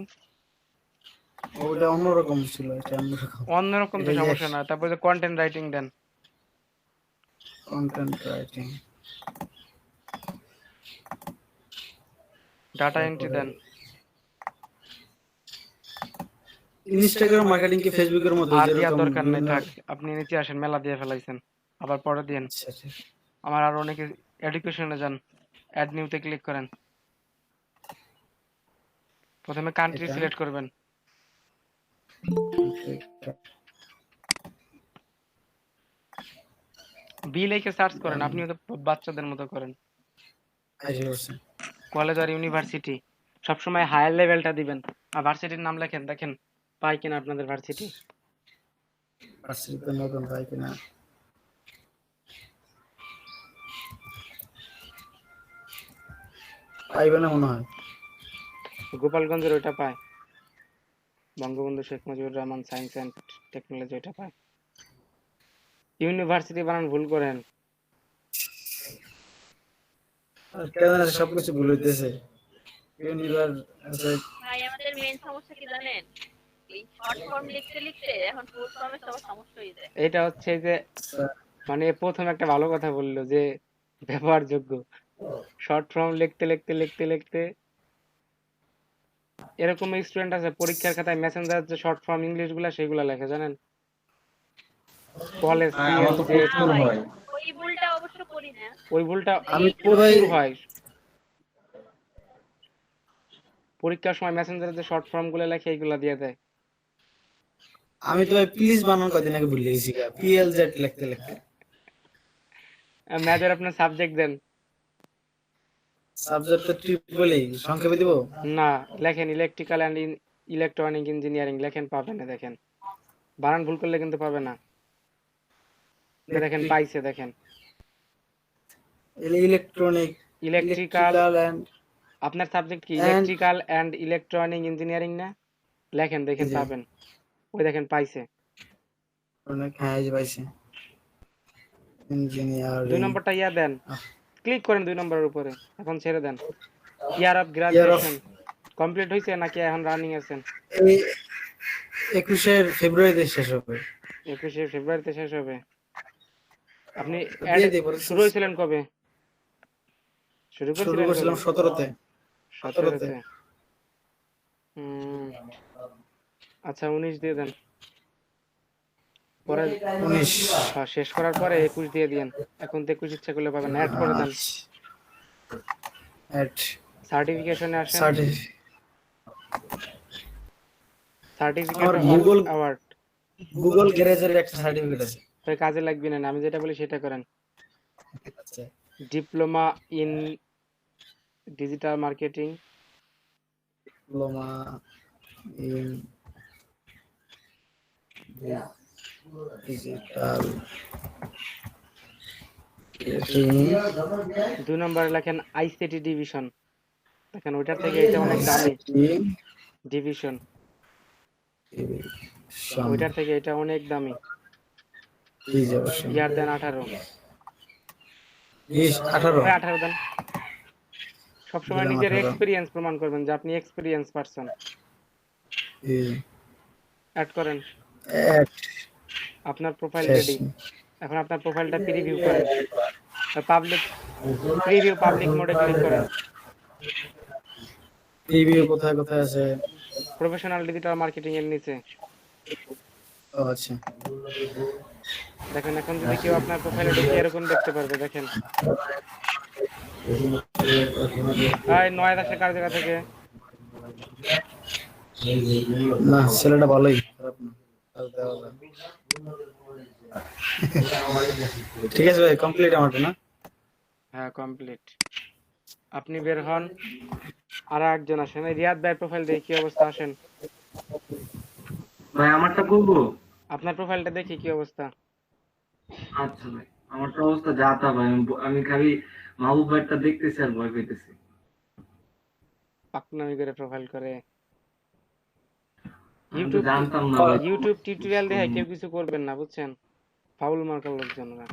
ওটা অন্যরকম ছিল এটা অন্যরকম অন্যরকম তো এটা সমস্যা না। তারপরে কন্টেন্ট রাইটিং দেন। কন্টেন্ট রাইটিং ডাটা এন্ট্রি দেন। ইনস্টাগ্রাম মার্কেটিং কি ফেসবুকের মতো আর দেওয়ার যেরকম দরকার নাই, বিভিন্ন- থাক। আপনি নিচে আসেন, মেলা দিয়ে ফেলাইছেন, আবার পরে দিন। আচ্ছা, আচ্ছা। আমার আর অনেকে এডুকেশনে যান, অ্যাড নিউতে ক্লিক করেন। প্রথমে কান্ট্রি এটা? সিলেক্ট করবেন। বি লিখে সার্চ করেন, আপনি তো বাচ্চাদের মতো করেন। আচ্ছা, আচ্ছা। কলেজ আর ইউনিভার্সিটি সবসময় হায়ার লেভেলটা দিবেন। আর ভার্সিটির নাম লেখেন, দেখেন পাই কিনা আপনাদের ভার্সিটি। ভার্সিটিতে নতুন ভাই কিনা পাইবে না মনে হয় গোপালগঞ্জের ওইটা পায়, Bangabandhu Sheikh Mujibur Rahman science and technology ওইটা পায়। ইউনিভার্সিটি বানান ভুল করেন। আর কেন জানি সবকিছু ভুল হইতেছে ভাই আমাদের মেইন সমস্যা কি জানেন? এই শর্ট ফর্ম লিখতে লিখতে এখন ফুল ফর্মে সবার সমস্যা হয়ে যায়। এটা হচ্ছে যে মানে প্রথম একটা ভালো কথা বললো যে ব্যবহারযোগ্য। শর্ট ফর্ম লিখতে লিখতে লিখতে লিখতে এরকম স্টুডেন্ট আছে পরীক্ষার খাতায় মেসেঞ্জার যে শর্ট ফর্ম ইংলিশ গুলা সেগুলা লেখে, জানেন? কলেজ ওই ভুলটা অবশ্য করি না। ওই ভুলটা আমি পুরাই শুরু হয় পরীক্ষার সময় মেসেঞ্জারে যে শর্ট ফর্ম গুলো লেখে এইগুলা দিয়ে দেয়। আমি তো প্লিজ বানান কদিন আগে ভুলে গেছি PLZ লিখতে লিখতে ম্যাথের আপনার সাবজেক্ট দেন। সাবজেক্ট ট্রিপলই সংক্ষেপে দিব না, লেখেন ইলেকট্রিক্যাল অ্যান্ড ইলেকট্রনিক ইঞ্জিনিয়ারিং লেখেন, পাবে না। দেখেন বানান ভুল করলে কিন্তু পাবে না। দেখেন পাইছে, দেখেন ইলেকট্রনিক ইলেকট্রিক্যাল। এন্ড আপনার সাবজেক্ট কি? ইলেকট্রিক্যাল অ্যান্ড ইলেকট্রনিক ইঞ্জিনিয়ারিং না? লেখেন, দেখেন জি। পাবেন। ওই দেখেন পাইছে। অনেক হ্যাঁ এই যে পাইছি ইঞ্জিনিয়ারিং 2 নম্বরটা ইয়া দেন, ক্লিক করেন 2 নম্বরের উপরে, এখন ছেড়ে দেন। ইয়ার অফ গ্রাজুয়েশন কমপ্লিট হয়েছে নাকি এখন রানিং আছেন? এই 21শে ফেব্রুয়ারিতে শেষ হবে 21শে ফেব্রুয়ারিতে শেষ হবে। আপনি দিয়ে দিই পরে শুরু হয়েছিলেন কবে? শুরু শুরু করেছিলেন করেছিলাম 17তে 17তে। আচ্ছা 19 দিয়ে দেন। পরে 19 শেষ করার পরে 21 দিয়ে দিয়েন। এখন তো 21 ইচ্ছা করলে পাবেন, অ্যাড করে দেন। এট সার্টিফিকেশনে আসেন, সার্টিফিকেট আমার অফ Google অ্যাওয়ার্ড। গুগল গ্যারেজের একটা সার্টিফিকেট আছে তো কাজে লাগবে না, আমি যেটা বলি সেটা করেন। আচ্ছা diploma in digital marketing, diploma in digital marketing 2 নম্বরে লেখেন আইসিটি ডিভিশন। দেখেন ওইটার থেকে এটা অনেক দামি ডিভিশন, ওইটার থেকে এটা অনেক দামি। ইয়ার দেন 18, 18 ওই 18 দেন। সবসময় দিলাম নিজের 18 এক্সপিরিয়েন্স প্রমাণ করবেন যে আপনি এক্সপিরিয়েন্স পারসন। অ্যাড করেন, আপনার প্রোফাইল রেডি। এখন আপনার প্রোফাইলটা প্রিভিউ করেন, পাবলিক প্রিভিউ পাবলিক মোডে ক্লিক করেন। প্রিভিউ কোথায় কোথায় আছে? প্রফেশনাল ডিজিটাল মার্কেটিং এর নিচে ও আচ্ছা, দেখেন। এখন যদি কেউ আপনার প্রোফাইলে ঢুকে এরকম দেখতে পারবে। দেখেন নয় আসে কার জায়গা থেকে? না ছেলেটা ভালোই, খারাপ না। ঠিক আছে ভাই, কমপ্লিট আমারটা না? হ্যাঁ কমপ্লিট। আপনি বের হন, আর একজন আসেন। এই রিয়াদ ভাই প্রোফাইল দেখি কি অবস্থা, আসেন। ভাই আমারটা করবো? আপনার প্রোফাইলটা দেখি কি অবস্থা। আচ্ছা ভাই, আমারটা অবস্থা যা তা ভাই, আমি খালি মাহবুব ভাইটা দেখতেছি আর ভয় পেতেছি। পাকনামি করে প্রোফাইল করে। আমি তো জানতাম না ভাই। ইউটিউব টিউটোরিয়াল দেখে কেউ কিছু করবেন না, বুঝছেন? ফাউল মার্কার লোকজনরা।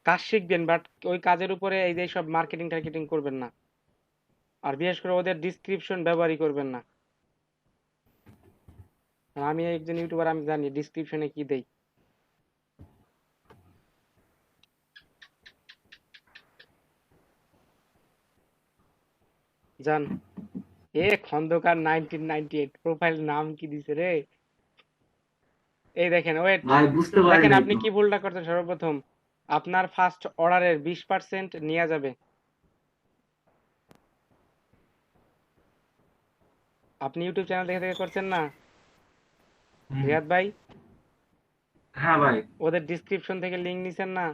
কাজ শিখবেন, বাট ওই কাজের উপরে এই যে সব মার্কেটিং টার্গেটিং করবেন না। আর বিশেষ করে ওদের ডিসক্রিপশন ব্যবহারই করবেন না। আর আমি একজন ইউটিউবার, আমি জানি ডিসক্রিপশনে কি দেই। জান খন্দকার 1998 প্রোফাইল নাম কি দিছে রে? এই দেখেন, ওয়েট ভাই বুঝতে পারি দেখেন নাই আপনি তো। কি ভুলটা করছেন। সর্বপ্রথম আপনার ফার্স্ট অর্ডারের 20% নেওয়া যাবে। আপনি ইউটিউব চ্যানেল দেখে দেখে করছেন না রিয়াদ ভাই? হ্যাঁ ভাই, ওদের ডিসক্রিপশন থেকে লিংক নিছেন না?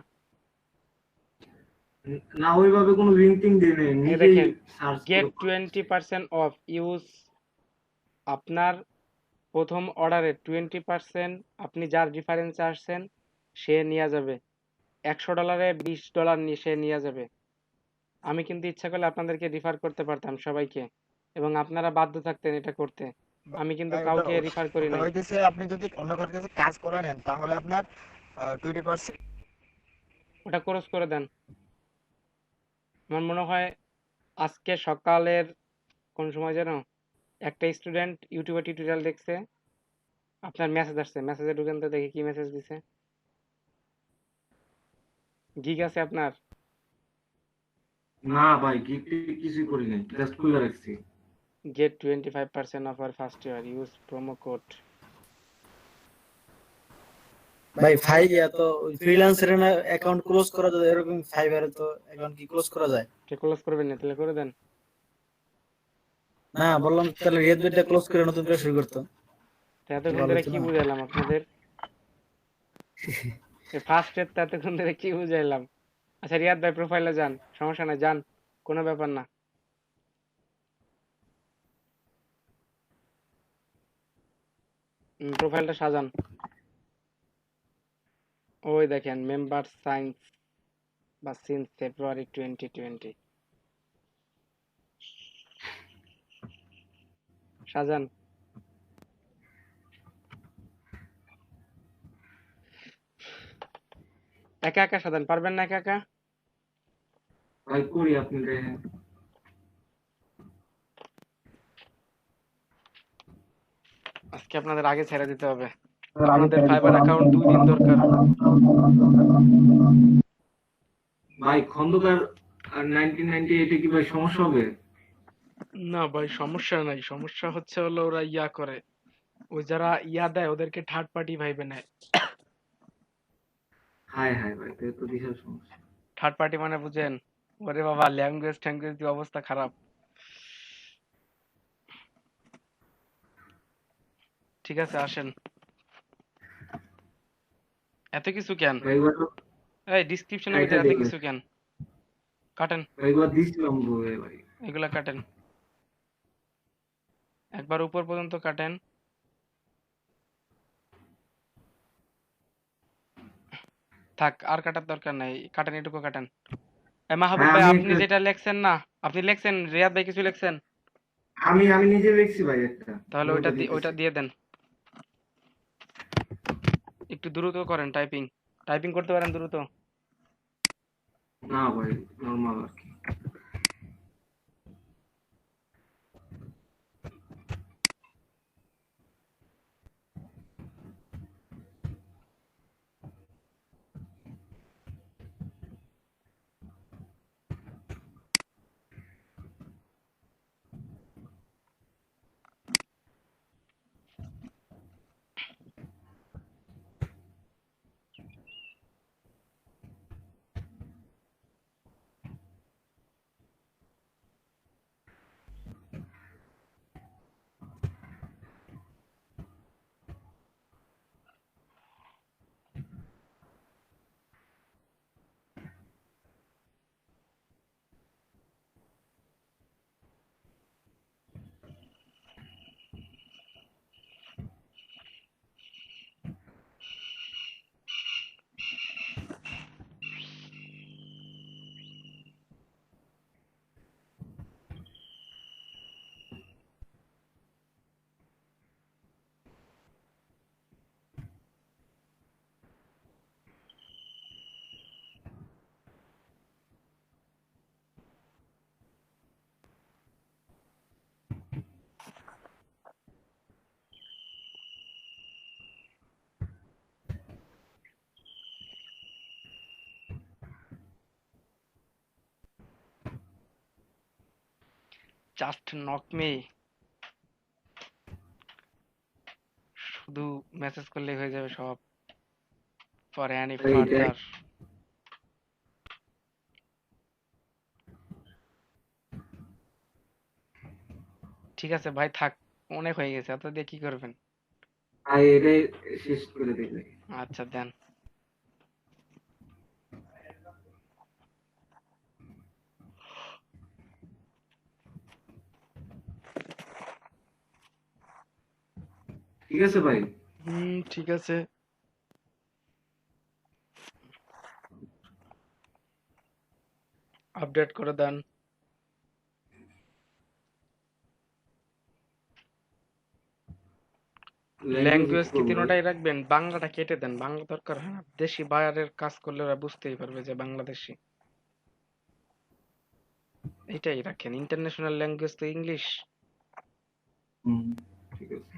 না ওইভাবে কোনো লিঙ্ক টিং দিয়ে নেই, এই নিজেই দেখেন, সার্চ গেট করে। 20% অফ ইউজ। আপনার প্রথম অর্ডারে 20% আপনি যার রেফারেন্সে আসছেন সে নিয়ে যাবে। $100 $20 নিয়ে সে নিয়ে যাবে। আমি কিন্তু ইচ্ছা করলে আপনাদেরকে রিফার করতে পারতাম সবাইকে, এবং আপনারা বাধ্য থাকতেন এটা করতে। আমি কিন্তু ভাই কাউকে রিফার করি ওটা নাই। হইতেছে আপনি যদি অন্য কারোর কাছে কাজ করে নেন তাহলে আপনার 20%। ওটা ক্রস করে দেন। আমার মনে হয় আজকে সকালের কোন সময় যেন একটা স্টুডেন্ট ইউটিউবে টিউটোরিয়াল দেখছে, আপনার মেসেজ আসছে। মেসেজে ঢুকেন তো দেখি কি মেসেজ দিছে। গিগ আছে আপনার? না ভাই, কিছুই করি নাই, জাস্ট খুলে রাখছি। গেট 25% অফ আর first year, use promo code. ভাই তো ফ্রিল্যান্সার এর অ্যাকাউন্ট ক্লোজ করা যায়, এরকম ফাইবারে তো অ্যাকাউন্ট কি ক্লোজ করা যায়? কে ক্লোজ করবেন না? তাহলে করে দেন। না বললাম তাহলে রিয়াদ ভাইটা ক্লোজ করে নতুন করে শুরু করতে। তো এতক্ষণ ভালো ধরে হতো কি না? বুঝাইলাম আপনাদের? ফার্স্ট এর এতক্ষণ ধরে কি বুঝাইলাম? আচ্ছা রিয়াদ ভাই প্রোফাইলে যান, সমস্যা নাই, যান, কোনো ব্যাপার না। প্রোফাইলটা সাজান। ওই দেখেন মেম্বার সাইন্স বা সিন্স ফেব্রুয়ারি 2020 সাজান। একা একা সাজান, পারবেন না একা একা? ভাই করি, আপনি দেখেন। আজকে আপনাদের আগে ছেড়ে দিতে হবে। আপনাদের ফাইবার অ্যাকাউন্ট 2 দিন দরকার। ভাই খন্দকার আর 1998 কি ভাই সমস্যা হবে? না ভাই সমস্যা নাই। সমস্যা হচ্ছে হলো ওরা ইয়া করে, ওই যারা ইয়া দেয় ওদেরকে থার্ড পার্টি ভাইবে নেয়। হায় হায় ভাই, তাই তো বিশাল সমস্যা। থার্ড পার্টি মানে বুঝেন? ওরে বাবা, ল্যাঙ্গুয়েজ ট্যাঙ্গুয়েজ দিয়ে অবস্থা খারাপ। ঠিক আছে আসেন। এত কিছু কেন? ভাই এবার তো এই ডিসক্রিপশনের এটা ভিতরে এত দেখবেন। কিছু কেন? কাটেন, এগুলো দিছিলাম বই ভাই। এগুলা কাটেন, একবার উপর পর্যন্ত কাটেন। থাক, আর কাটার দরকার নাই, কাটেন, এটুকু কাটেন। মাহবুব হ্যাঁ ভাই, আমি আপনি যেটা লেখছেন না, আপনি লেখছেন, রিয়াদ ভাই কিছু লেখছেন, আমি নিজে লিখছি ভাই একটা। তাহলে আমি ওইটা দিতেছি। ওইটা দিয়ে দেন। একটু দ্রুত করেন, টাইপিং টাইপিং করতে পারেন দ্রুত। না ভাই, নরমাল আর কি। জাস্ট নক মি, শুধু মেসেজ করলেই হয়ে যাবে সব। ফর এনি এইটাই। ফার্দার, ঠিক আছে ভাই, থাক, অনেক হয়ে গেছে, এত দিয়ে কি করবেন? ভাই এটাই শেষ করে দিলে। আচ্ছা দেন। ঠিক আছে ভাই। ঠিক আছে। আপডেট করে দেন। ল্যাঙ্গুয়েজ কি তিনোটাই রাখবেন? বাংলাটা কেটে দেন, বাংলা দরকার হয় না, দেশি বায়ারের কাজ করলে ওরা বুঝতেই পারবে যে বাংলাদেশি। এটাই রাখেন, ইন্টারন্যাশনাল ল্যাঙ্গুয়েজ তো ইংলিশ। ঠিক আছে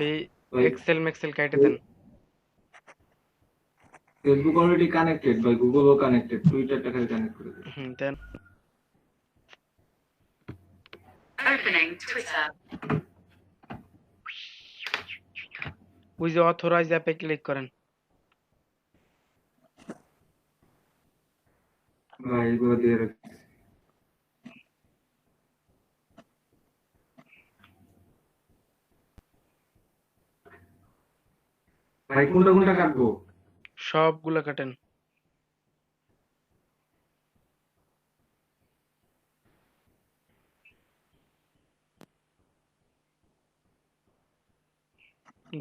এই ভাই। এক্সেল মেক্সেল কেটে দেন। ফেসবুক অলরেডি কানেক্টেড ভাই, গুগলও কানেক্টেড, টুইটারটা খালি কানেক্ট করে দিন। দেন। ওই যে অথরাইজ অ্যাপে ক্লিক করেন। ভাই এগুলো দিয়ে রাখছি। ভাই কোনটা কোনটা কাটবো? সবগুলো কাটেন।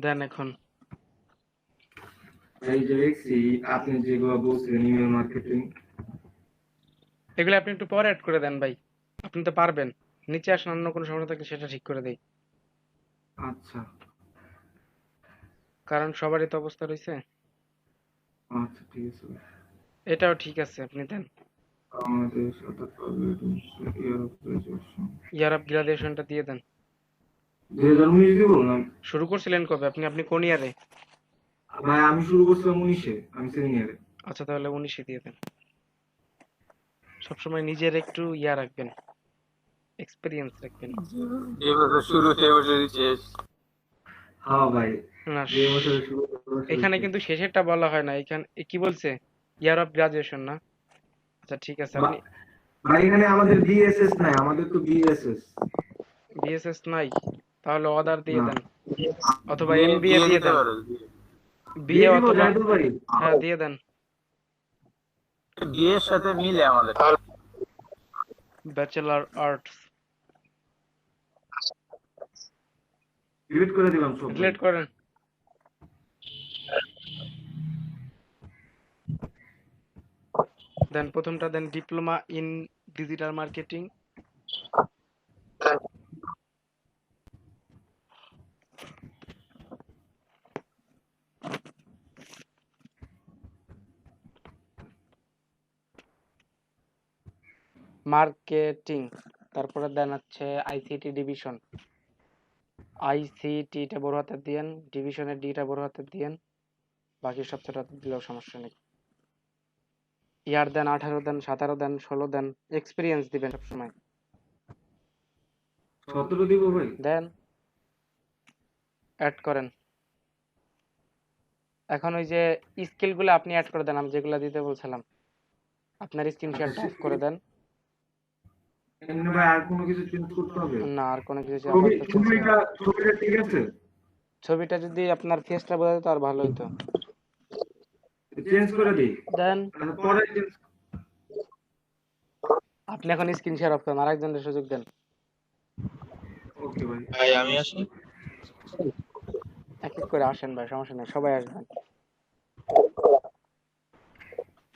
দেন এখন। এই যে লিখছি, আপনি যেগুলো বলছিলেন ইমেল মার্কেটিং, এগুলো আপনি একটু পরে অ্যাড করে দেন ভাই, আপনি তো পারবেন। নিচে আসেন, অন্য কোনো সমস্যা থাকলে সেটা ঠিক করে দেই, আচ্ছা কারণ সবারই তো অবস্থা রয়েছে। আচ্ছা ঠিক আছে ভাই। এটাও ঠিক আছে, আপনি দেন। আমাদের সাথে ইয়ার অফ গ্রাজুয়েশনটা দিয়ে দেন। 2019 দিব না শুরু করছিলেন কবে আপনি? আপনি কোন ইয়ারে? ভাই? আমি শুরু করছিলাম 19-এ, আমি সিনিয়রে। আচ্ছা, তাহলে 19-এ দিয়ে দেন। সবসময় নিজের একটু ইয়া রাখবেন, এক্সপেরিয়েন্স রাখবেন। হ্যাঁ ভাই, না, যে বছরে শুরু এখানে কিন্তু শেষেরটা বলা হয় না, এখানে কি বলছে? ইয়ার অফ গ্রাজুয়েশন না? আচ্ছা ঠিক আছে, আপনি ভাই এখানে আমাদের বিএসএস নাই, আমাদের তো বিএসএস। বিএসএস নাই, তাহলে অদার দিয়ে না। দেন, অথবা এমবিএ দিয়ে দেন। বিএ অথবা, ভাই হ্যাঁ দিয়ে দেন। বিয়ের সাথে মিলে আমাদের। Bachelor arts. ডিলিট করে দিলাম সব ভাই। ডিলিট করেন। দেন প্রথমটা দেন diploma in digital marketing. Marketing, তারপরে দেন হচ্ছে আইসিটি ডিভিশন। আইসিটিটা বড় হাতের দিয়েন, ডিভিশনের ডিটা বড় হাতের দিয়েন, বাকি সব ছোট হাতের দিলেও সমস্যা নেই। ইয়ার দেন 18 দেন, 17 দেন, 16 দেন, এক্সপিরিয়েন্স দিবেন সবসময়। 17 দিব ভাই। দেন অ্যাড করেন। এখন ওই যে স্কিলগুলো আপনি অ্যাড করে দেন, আমি যেগুলো দিতে বলছিলাম। আপনার স্ক্রিনশটটা অফ করে দেন। এমনি ভাই আর কোনো কিছু চেঞ্জ করতে হবে? না, আর কোনো কিছু আপাতত চেঞ্জ করেন। ছবিটা ঠিক আছে? ছবিটা যদি আপনার ফেসটা বোঝা যেত আর ভালো হতো। চেঞ্জ করে দিই। দেন পরে চেঞ্জ। আপনি এখন স্ক্রিনশট অফ করেন, আরেকজনের সুযোগ দেন। ওকে ভাই। ভাই আমি আসি। এক এক করে আসেন ভাই, সমস্যা নেই, সবাই আসবেন।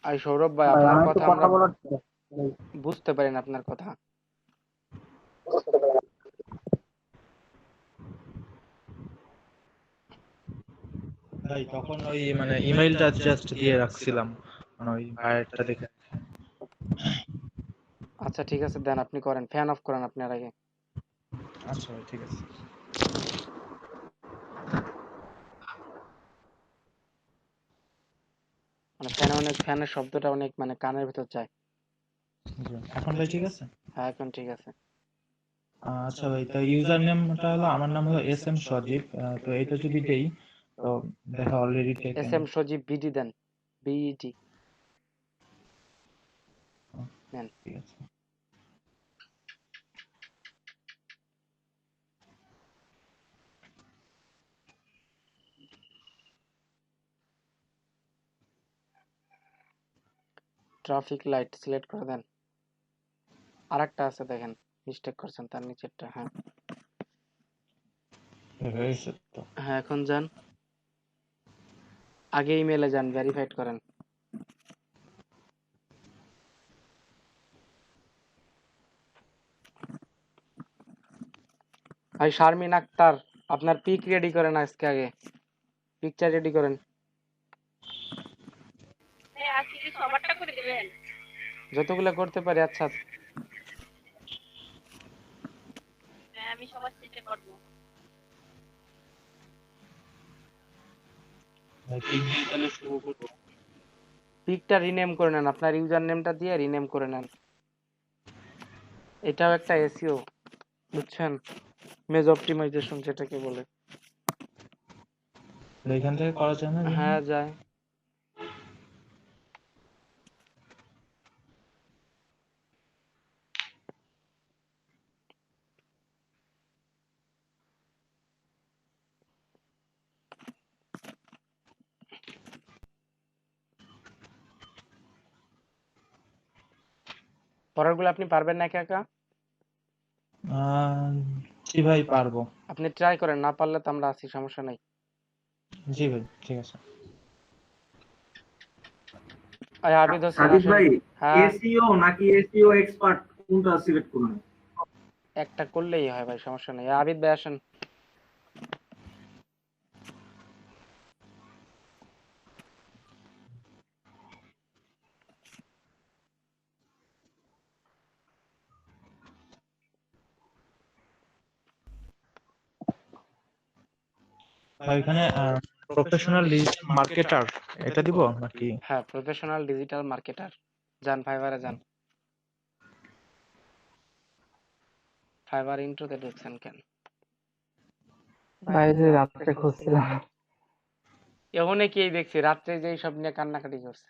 আর সৌরভ ভাই, আপনার কথা আমরা বুঝতে পারি না আপনার কথা। ভাই তখন ওই মানে ইমেইলটা জাস্ট দিয়ে রাখছিলাম, মানে ওই ভাইয়েরটা দেখে। আচ্ছা ঠিক আছে, দেন আপনি করেন, ফ্যান অফ করেন আপনার আগে। আচ্ছা ভাই ঠিক আছে। মানে ফ্যানের শব্দটা অনেক মানে কানের ভিতর যায়। জি, এখন ভাই ঠিক আছে? হ্যাঁ এখন ঠিক আছে। আচ্ছা ভাই, তো ইউজার নেমটা হলো, আমার নাম হলো এস এম সজীব। তো এটা যদি দেই তো দেখা অলরেডি এস টেকেন। এম সজীব বিডি দেন, বিইডি নেন। ঠিক আছে। ট্রাফিক লাইট সিলেক্ট করে দেন। আরেকটা আছে দেখেন, মিস্টেক করছেন, তার নিচেরটা। হ্যাঁ হয়েছে তো। হ্যাঁ এখন যান, আগে ইমেলে যান, ভেরিফাইড করেন। ভাই শারমিন আক্তার, আপনার পিক রেডি করেন আজকে, আগে পিকচার রেডি করেন। আজকে কি সবারটা করে দিবেন? যতগুলো করতে পারি। আচ্ছা হ্যাঁ আমি সবার চেষ্টা করবো। ভাই পিক দিয়ে তাহলে শুরু করব। পিকটা রিনেম করে নেন, আপনার ইউজার নেমটা দিয়ে রিনেম করে নেন। এটাও একটা এসইও, বুঝছেন, মেজ অপটিমাইজেশন যেটাকে বলে। এখান থেকে করা যায় না? হ্যাঁ যায়। পরেরগুলো আপনি পারবেন না একা একা? জি ভাই পারবো। আপনি ট্রাই করেন, না পারলে তো আমরা আছি, সমস্যা নাই। জি ভাই ঠিক আছে। আবিদ হোসেন সাদিক আসেন। ভাই, হ্যাঁ এসইও নাকি এসইও এক্সপার্ট কোনটা সিলেক্ট করবেন? একটা করলেই হয় ভাই, সমস্যা নেই। আবিদ ভাই আসেন। ভাই এখানে প্রফেশনাল ডিজিটাল মার্কেটার এটা দিব নাকি? হ্যাঁ প্রফেশনাল ডিজিটাল মার্কেটার, যান ফাইবারে যান। ফাইবার ইন্ট্রোতে ঢুকছেন কেন? ভাই যে রাত্রে খুঁজছিলাম। অনেকেই দেখছি রাত্রে যে সব নিয়ে কান্নাকাটি করছে।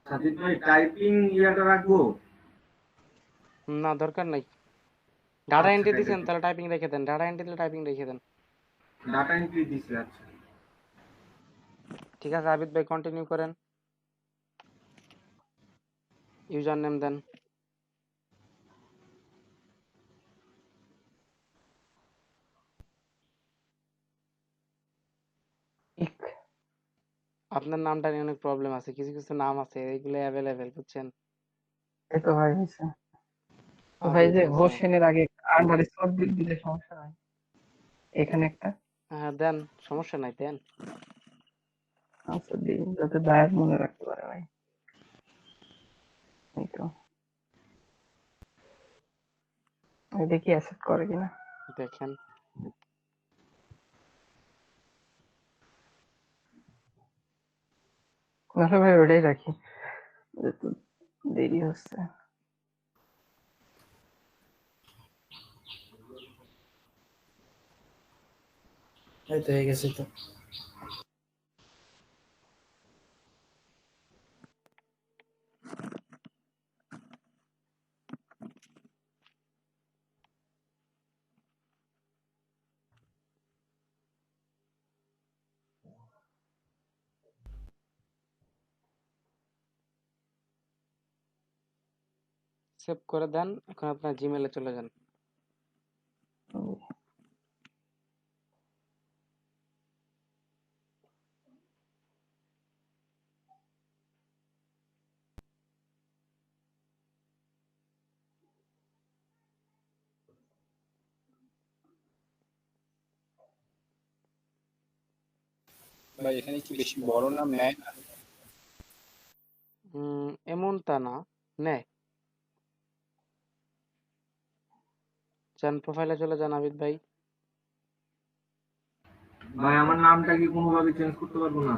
সাজিদ ভাই টাইপিং ইয়াটা রাখবো? না, দরকার নাই। ডাটা আচ্ছা এন্ট্রি তাইলে দিছেন, তাহলে টাইপিং রেখে দেন। ডাটা এন্ট্রি দিলে টাইপিং রেখে দেন। ডাটা এন্ট্রি দিছি। আচ্ছা ঠিক আছে, আবিদ ভাই কন্টিনিউ করেন। ইউজার নেম দেন। আপনার নামটা নিয়ে অনেক প্রবলেম আছে, কিছু কিছু নাম আছে এগুলো অ্যাভেলেবেল, বুঝছেন? এই তো ভাই হয়েছে। তো ভাই আবিদ যে হোসেন। হোসেনের আগে আন্ডার স্কোর দিলে সমস্যা নাই? এখানে একটা হ্যাঁ দেন, সমস্যা নাই, দেন। আনসার দিই যাতে দায়ের মনে রাখতে পারে ভাই। এই তো আমি দেখি অ্যাসেপ্ট করে কিনা। দেখেন। নাহলে ভাই ওটাই রাখি, যেহেতু দেরি হচ্ছে। এই তো হয়ে গেছে তো। সেভ করে দেন, এখন আপনার জিমেলে চলে যান। ভাই এখানে কি বেশি বড় নাম নেয় না? এমনটা না, নেয়। যান, প্রোফাইলে চলে যান আবিদ ভাই। ভাই আমার নামটা কি কোনোভাবে চেঞ্জ করতে পারবো না?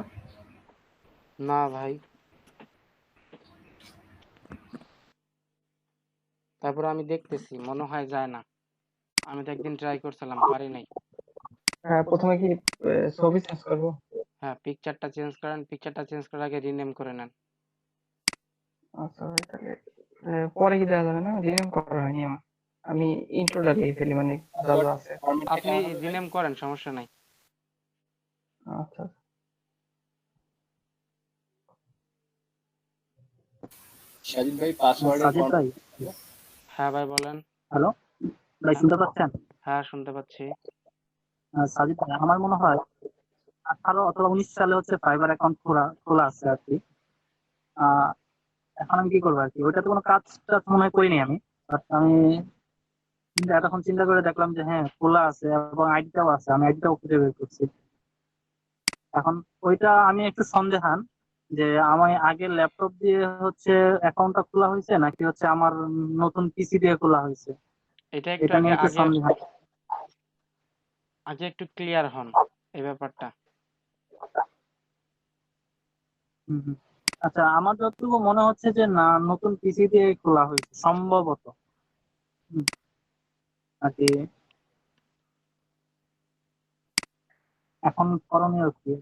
না ভাই। তারপর আমি দেখতেছি, মনে হয় যায় না। আমি তো একদিন ট্রাই করছিলাম, পারি নাই। প্রথমে কি ছবি চেঞ্জ করবো? হ্যাঁ, পিকচারটা চেঞ্জ করেন, পিকচারটা চেঞ্জ করার আগে রিনেম করে নেন। আচ্ছা ভাই, তাহলে পরে কি দেওয়া যাবে না? রিনেম করা হয়নি আমার। আমি ইন্ট্রোটা লিখে ফেলি, মানে যা যা আছে। আপনি রিনেম করেন, সমস্যা নাই। আচ্ছা সাজিদ ভাই পাসওয়ার্ডের সাজিদ ভাই, হ্যাঁ ভাই বলেন। হ্যালো ভাই, হ্যাঁ, শুনতে পাচ্ছেন? হ্যাঁ শুনতে পাচ্ছি। সাজিদ ভাই, আমার মনে হয় 18 অথবা 19 সালে হচ্ছে ফাইবার অ্যাকাউন্ট খোলা খোলা আছে আর কি। আহ, এখন আমি কি করবো আর কি, ওইটা তো কোনো কাজ টাজ মনে হয় করিনি আমি। But আমি এতক্ষণ চিন্তা করে দেখলাম যে হ্যাঁ খোলা আছে এবং আইডিটাও আছে, আমি আইডিটাও খুঁজে বের করছি। এখন ওইটা আমি একটু সন্দেহান যে আমার আগের ল্যাপটপ দিয়ে হচ্ছে অ্যাকাউন্টটা খোলা হয়েছে নাকি হচ্ছে আমার নতুন পিসি দিয়ে খোলা হয়েছে, এটা একটু এটা আগে নিয়ে একটু আগে সন্দেহান। আগে একটু ক্লিয়ার হন এই ব্যাপারটা। হুম হুম। আচ্ছা, আমার যতটুকু মনে হচ্ছে যে না, নতুন পিসি দিয়ে খোলা হয়েছে সম্ভবত। হুম, আর কি এখন করণীয় কি?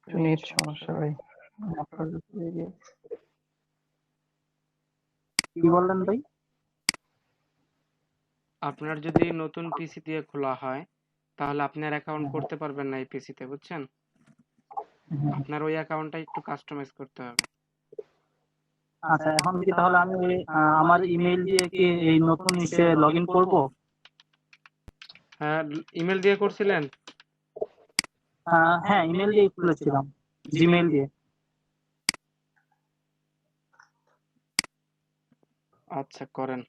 নেট সমস্যা ভাই, আপনার যত দেরি আছে। কি বললেন ভাই? আপনার যদি নতুন পিসি দিয়ে খোলা হয়, তাহলে আপনার অ্যাকাউন্ট হ্যাঁ, করতে পারবেন না এই পিসিতে, বুঝছেন? হ্যাঁ। আপনার ওই অ্যাকাউন্টটা একটু কাস্টমাইজ করতে হবে। আচ্ছা, এখন কি তাহলে আমি ওই, আমার ইমেল দিয়ে কি এই নতুন ইসে লগ ইন করবো? হ্যাঁ, ইমেল দিয়ে করছিলেন? হ্যাঁ, ইমেল দিয়ে খুলেছিলাম, জিমেল দিয়ে। আচ্ছা করেন,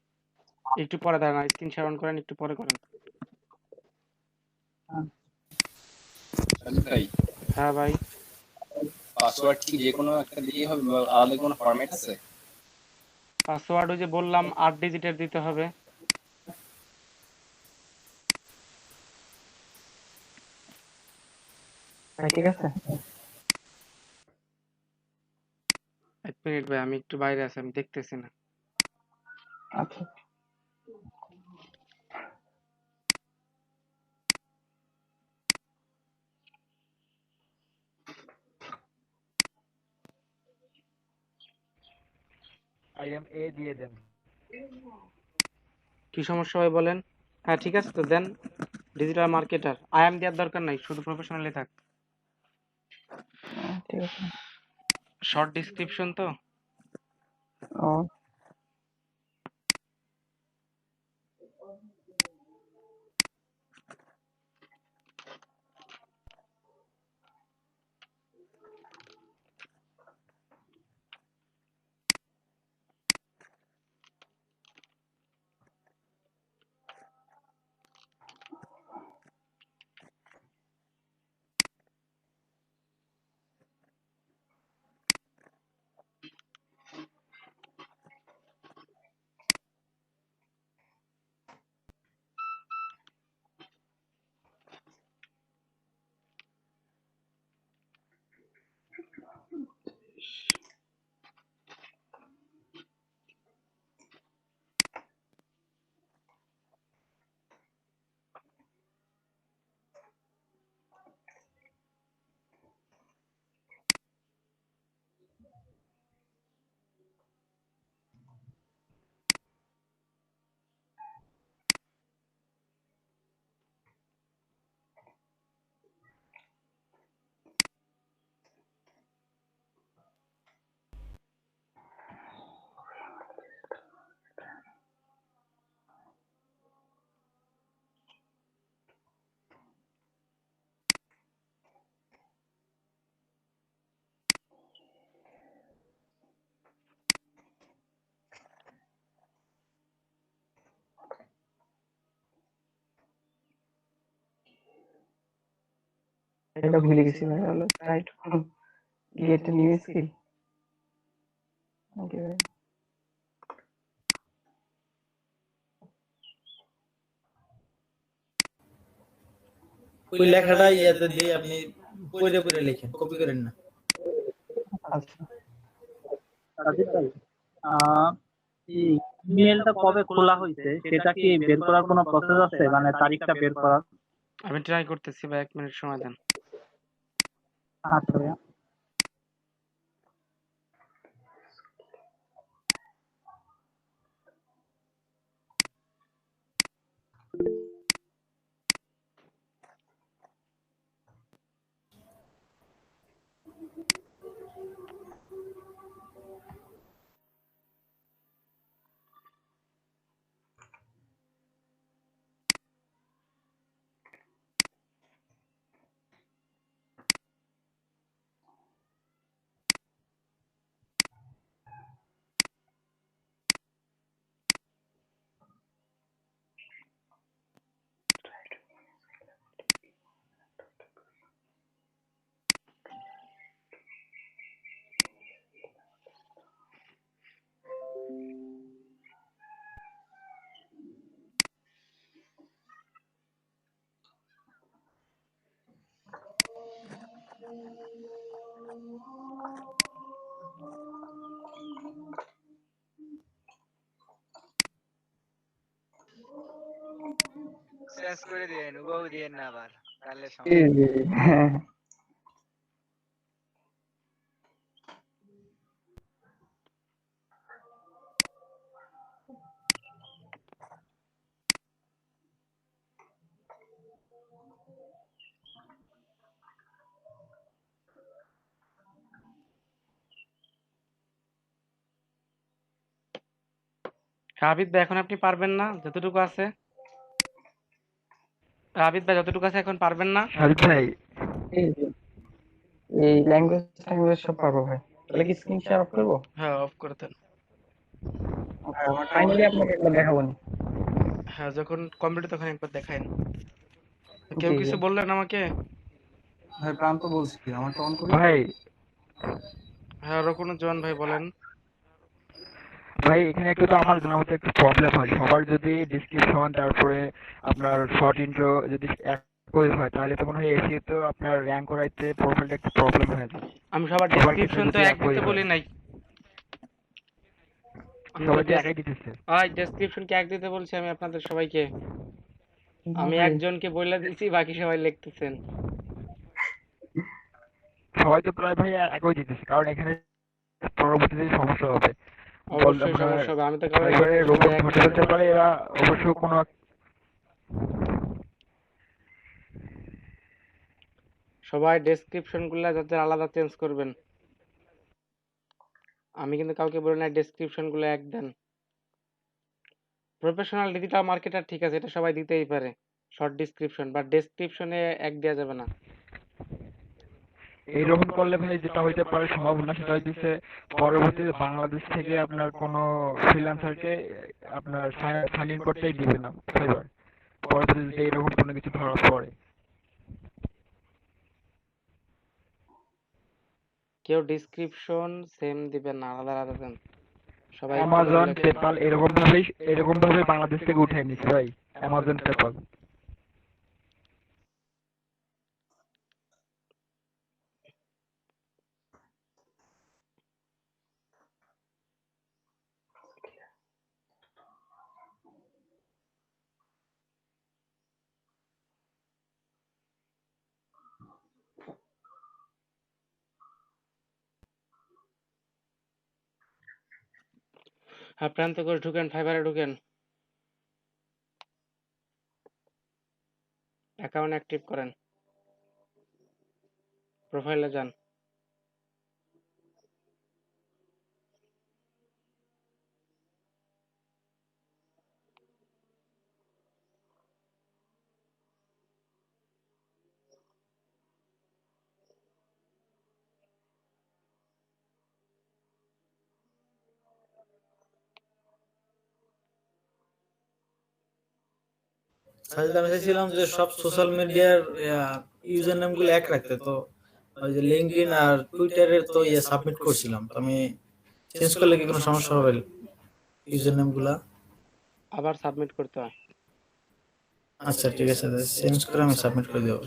একটু পরে দাঁড়ান, স্ক্রিন শেয়ার অন করেন, একটু পরে করেন। হ্যাঁ। সাজিদ ভাই হ্যাঁ ভাই। পাসওয়ার্ড কি যে কোনো একটা দিলেই হবে বা আলাদা কোনো ফরম্যাট আছে? পাসওয়ার্ড ওই যে বললাম 8 ডিজিটের দিতে হবে। ভাই ঠিক আছে। এক মিনিট ভাই, আমি একটু বাইরে আছি, আমি দেখতেছি না। আচ্ছা IMA দিয়ে দেন। কি সমস্যা ভাই বলেন? হ্যাঁ ঠিক আছে তো দেন, ডিজিটাল মার্কেটার। আই এম দেওয়ার দরকার নাই, শুধু প্রফেশনালি থাক। ঠিক আছে। শর্ট ডিসক্রিপশন তো। ও এটা ভুলে গেছি ভাই, হলো try to get a new skill. Okay ভাই। ওই লেখাটা ইয়াতে দিয়ে আপনি পড়ে পড়ে লেখেন, কপি করেন না। আচ্ছা সাজিদ ভাই, আহ, এই ইমেলটা কবে খোলা হয়েছে সেটা কি বের করার কোনো প্রসেস আছে, মানে তারিখটা বের করার? আমি ট্রাই করতেছি ভাই, 1 মিনিট সময় দেন। আচ্ছা ভাইয়া। শেষ করে দিয়েন, উবাও দিয়েন না আবার, তাহলে এই যে, হ্যাঁ আবিদ ভাই এখন আপনি পারবেন না যতটুকু আছে? আবিদ ভাই যতটুকু আছে এখন পারবেন না? সাজিদ ভাই, এই যে, এই ল্যাঙ্গুয়েজ সব পারবো ভাই। তাহলে কি স্ক্রিন শেয়ার অফ করবো? হ্যাঁ অফ করে দেন। ফাইনালি আপনাকে একবার দেখাবো নি। হ্যাঁ যখন কম্পিউটার তখন একবার দেখাইন। কেউ জি জি। কিছু বললেন আমাকে? ভাই প্রান্ত বলছি, আমারটা অন করি। ভাই হ্যাঁ রকুন জোয়ান ভাই বলেন। ভাই এখানে একটু তো আমার জানার মতো একটু প্রবলেম হয়, সবার যদি ডিসক্রিপশন তারপরে আপনার শর্ট ইন্ট্রো যদি একই হয় তাহলে তো মনে হয় এসিও তো আপনার র্যাঙ্ক করাইতে প্রোফাইলটা একটু প্রবলেম হয়ে যায়। আমি সবার সবার ক্ষেত্রে ডেসক্রিপশন তো যদি এক একই দিতে হয়, বলি নাই। আমি সবাই তো তো একাই দিতেছে। ডেসক্রিপশন কি এক দিতে বলছি আমি আপনাদের সবাইকে? না আমি ভাই, একজনকে বলে দিচ্ছি, বাকি সবাই লিখতেছেন। সবাই তো প্রায় ভাই একই দিতেছে, কারণ এখানে পরবর্তীতে সমস্যা হবে। অবশ্যই আপনার সমস্যা হবে, আমি তো কারণে ফাইবারে রোবট ঘটে যেতে পারে, এরা অবশ্য কোনো সবাই ডেসক্রিপশন গুলা যাতে আলাদা চেঞ্জ করবেন। আমি কিন্তু কাউকে বলি না ডেসক্রিপশন গুলো এক দেন। প্রফেশনাল ডিজিটাল মার্কেটার ঠিক আছে, এটা সবাই দিতেই পারে শর্ট ডিসক্রিপশন, বাট ডেসক্রিপশনে এক দেওয়া যাবে না। এইরকম করলে ভাই যেটা হইতে পারে সম্ভাবনা, সেটা হইতেছে পরবর্তীতে বাংলাদেশ থেকে আপনার কোনো ফ্রিল্যান্সারকে আপনার সাইন ইন করতেই দিবে না ফাইবার, পরবর্তীতে এরকম কোনো কিছু ধরা পড়ে। কেউ ডিসক্রিপশন সেম দিবেন না, আলাদা আলাদা দেন সবাই একটু করে অ্যামাজন, লেখেন। পেপাল এরকম ভাবে বাংলাদেশ থেকে উঠে নিচ্ছে ভাই, অ্যামাজন, পেপাল। হ্যাঁ, প্রান্ত করে ঢুকেন, ফাইবারে ঢুকেন, অ্যাকাউন্ট অ্যাক্টিভ করেন, প্রোফাইলে যান। সাজিদ, আমি চাইছিলাম যে সব সোশ্যাল মিডিয়ার ইউজার নেম গুলো এক রাখতে, তো ওই যে লিঙ্কডইন আর টুইটারের তো সাবমিট করছিলাম, তো আমি চেঞ্জ করলে কি কোনো সমস্যা হবে ইউজার নেম গুলা? আবার সাবমিট করতে হয়। আচ্ছা ঠিক আছে, চেঞ্জ করে আমি সাবমিট করে দেবো।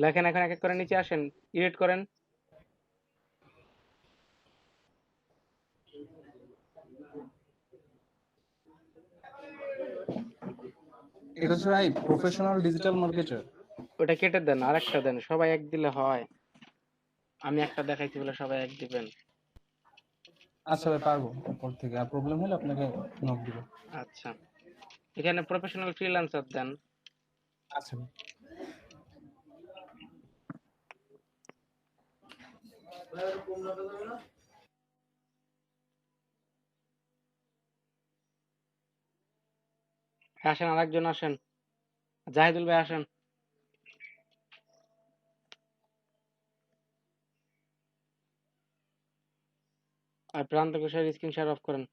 লেখেন, এখন এক এক করে নিচে আসেন, এডিট করেন। এটা হচ্ছে ভাই প্রফেশনাল ডিজিটাল মার্কেটার। ওটা কেটে দেন, আরেকটা দেন, সবাই এক দিলে হয়। আমি একটা দেখাইছি বলে সবাই এক দিবেন। আচ্ছা ভাই, পারবো এরপর থেকে, আর প্রবলেম হলে আপনাকে নক দিব। আচ্ছা, এখানে প্রফেশনাল ফ্রিল্যান্সার দেন। আচ্ছা ভাই। আসেন, আরেকজন আসেন, জাহিদুল ভাই আসেন। আর প্রান্ত কোষের স্ক্রিন শেয়ার অফ করেন।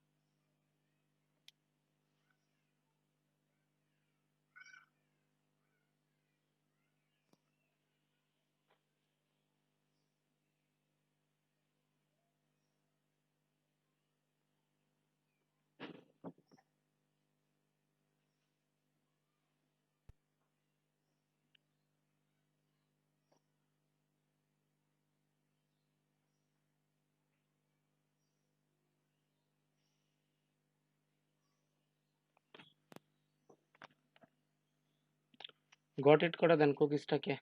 গট ইট করে দেন কুকিজটাকে।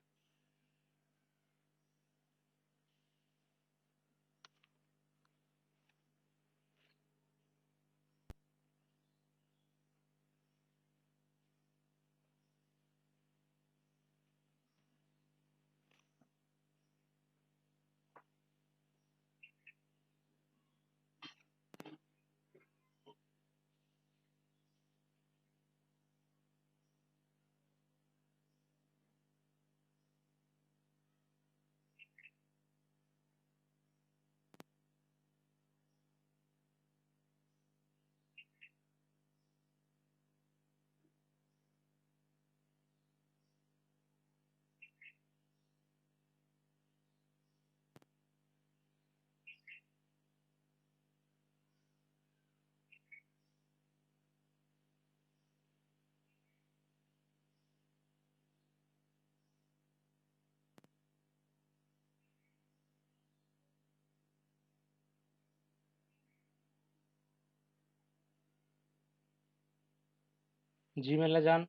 জিমেলে যান।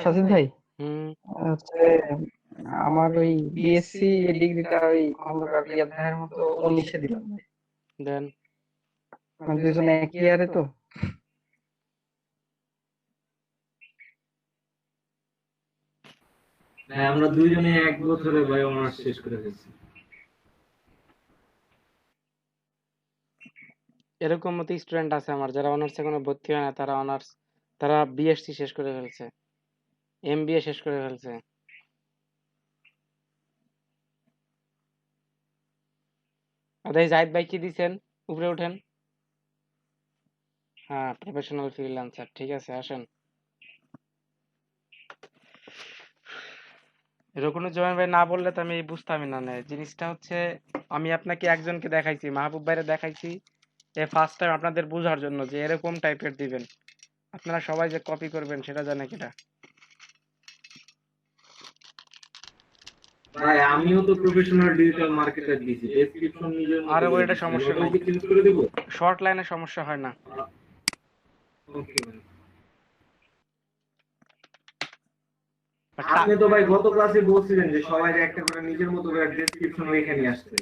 সাজিদ ভাই, হুম, হচ্ছে আমার ওই বিএসসি ডিগ্রিটা ওই খন্দকার রিয়াদ ভাইয়ের মতো 19-এ দিলাম ভাই। দেন। মানে দুজনে এক ইয়ারে তো। ভাই আমরা দুইজনে এক বছরে ভাই অনার্স শেষ করে ফেলছি। এরকম মতো স্টুডেন্ট আছে আমার যারা অনার্সে কোনো ভর্তি হয় না, তারা বিএসসি শেষ করে ফেলছে, এমবিএ শেষ করে ফেলছে। আর এই জাহিদ ভাই কি দিছেন? উপরে ওঠেন। হ্যাঁ, প্রফেশনাল ফ্রিল্যান্সার, ঠিক আছে, আসেন। রকুনুজ্জামান ভাই না বললে তো আমি বুঝতামই না। জিনিসটা হচ্ছে, আমি আপনাকে একজনকে দেখাইছি, মাহবুব ভাইরে দেখাইছি ফার্স্ট টাইম আপনাদের বোঝার জন্য যে এরকম টাইপের দিবেন। আপনারা সবাই যে কপি করবেন সেটা জানে কিনা। ভাই আমিও তো প্রফেশনাল ডিজিটাল মার্কেটার দিয়েছি, ডেসক্রিপশন নিজের মতো আরে করে ওইটা দিয়েছি, সমস্যা ওটাও নাই, কি চেঞ্জ করে দেব? শর্ট লাইনে সমস্যা হয় না। ওকে ভাই। But আপনি তো ভাই গত ক্লাসে বলছিলেন যে সবাই একটা করে নিজের মতো করে ডেসক্রিপশন লিখে নিয়ে আসতে।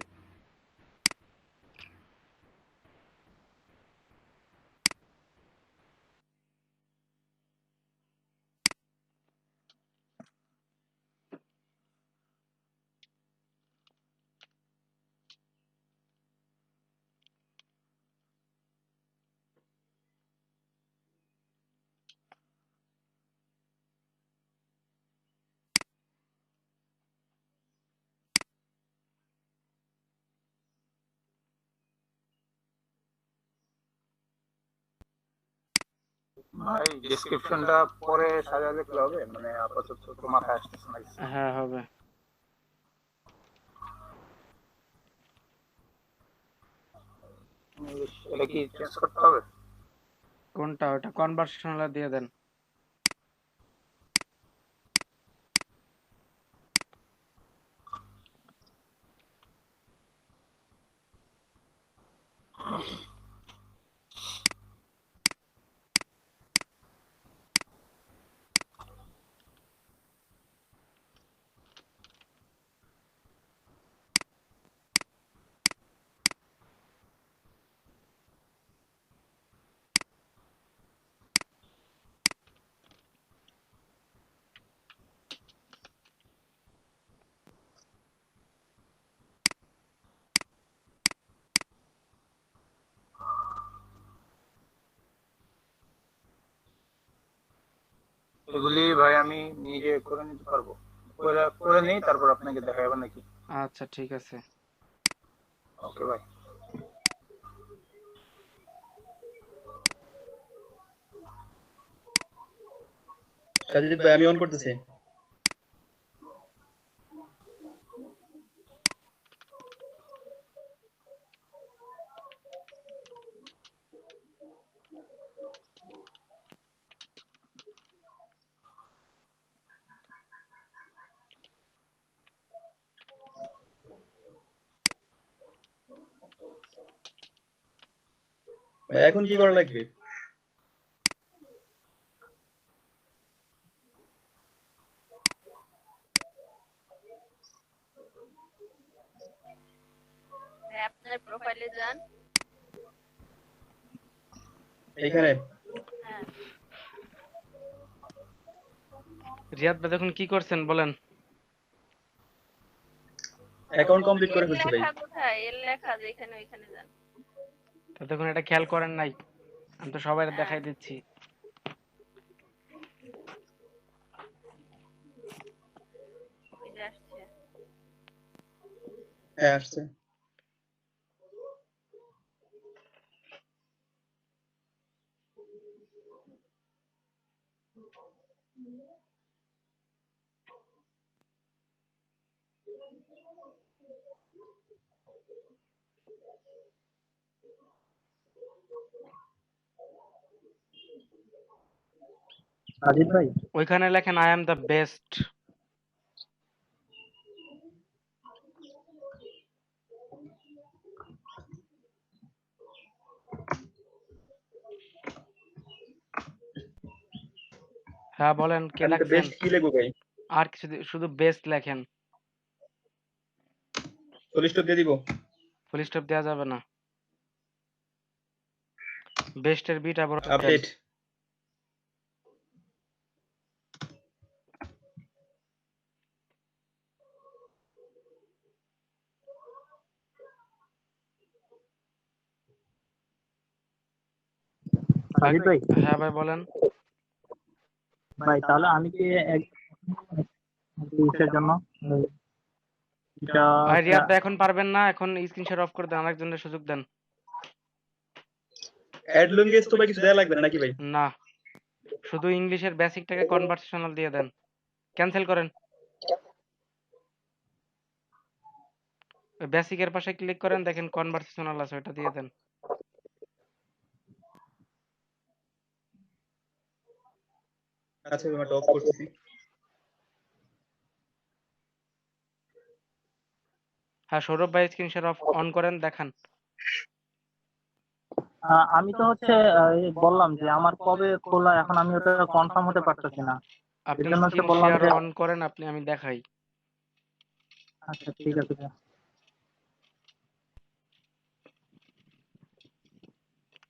ভাই ডেসক্রিপশনটা পরে সাজালে কি হবে? মানে আপাতত তো মাথায় আসতেছে না কিছু। হ্যাঁ, হবে। এটা কি চেঞ্জ করতে হবে? কোনটা? ওটা কনভার্সেশনাল দিয়ে দেন। এগুলি ভাই আমি নিজে করে নিতে পারবো? করে করে নেই, তারপর আপনাকে দেখাবো নাকি? আচ্ছা, ঠিক আছে। ওকে ভাই। সাজিদ ভাই আমি অন করতেছি। ভাই এখন কি করা লাগবে? আপনার প্রোফাইলে যান। এইখানে হ্যাঁ, রিয়াদ ভাই দেখুন কি করছেন বলেন। অ্যাকাউন্ট কমপ্লিট করে এর ফেলছি ভাই। লেখা কোথায়? এর লেখা যেখানে ওইখানে যান। তো দেখুন এটা খেয়াল করেন নাই, আমি তো সবাই হ্যাঁ, দেখাই দিচ্ছি। ওই যে আসছে। হ্যাঁ আসছে। সাজিদ ভাই, ওইখানে লেখেন আই এম দ্য বেস্ট। হ্যাঁ বলেন, কে আমি তো লেখছেন? বেস্ট কি লিখবো ভাই? আর কিছু শুধু বেস্ট লেখেন। ফুল স্টপ দিয়ে দিব? ফুল স্টপ দেওয়া যাবে না। বেস্টের বিটা বড় দেন। আপডেট। সাজিদ ভাই, হ্যাঁ ভাই বলেন। ভাই তাহলে আমি কি ইসের জন্য এটা ভাই রিয়াদ ভাই এখন পারবেন না, এখন স্ক্রিনশট অফ করে দেন, আরেকজনের সুযোগ দেন। অ্যাড ল্যাঙ্গুয়েজ তো ভাই কিছু দেয়া লাগবে না নাকি ভাই? না, শুধু ইংলিশের বেসিকটাকে কনভারসেশনাল দিয়ে দেন। ক্যান্সেল করেন। বেসিকের পাশে ক্লিক করেন, দেখেন কনভারসেশনাল আছে, ওটা দিয়ে দেন। আচ্ছা আমি এটা অফ করতেছি। হ্যাঁ সৌরভ ভাই স্ক্রিনশট অফ অন করেন, দেখান। আমি তো হচ্ছে এই বললাম যে আমার কবে খোলা, এখন আমি ওটা কনফার্ম হতে পারতেছি না। আপনি এজন্য হচ্ছে স্ক্রিন বললাম শেয়ার যে অন করেন, আমি দেখাই। আচ্ছা ঠিক আছে।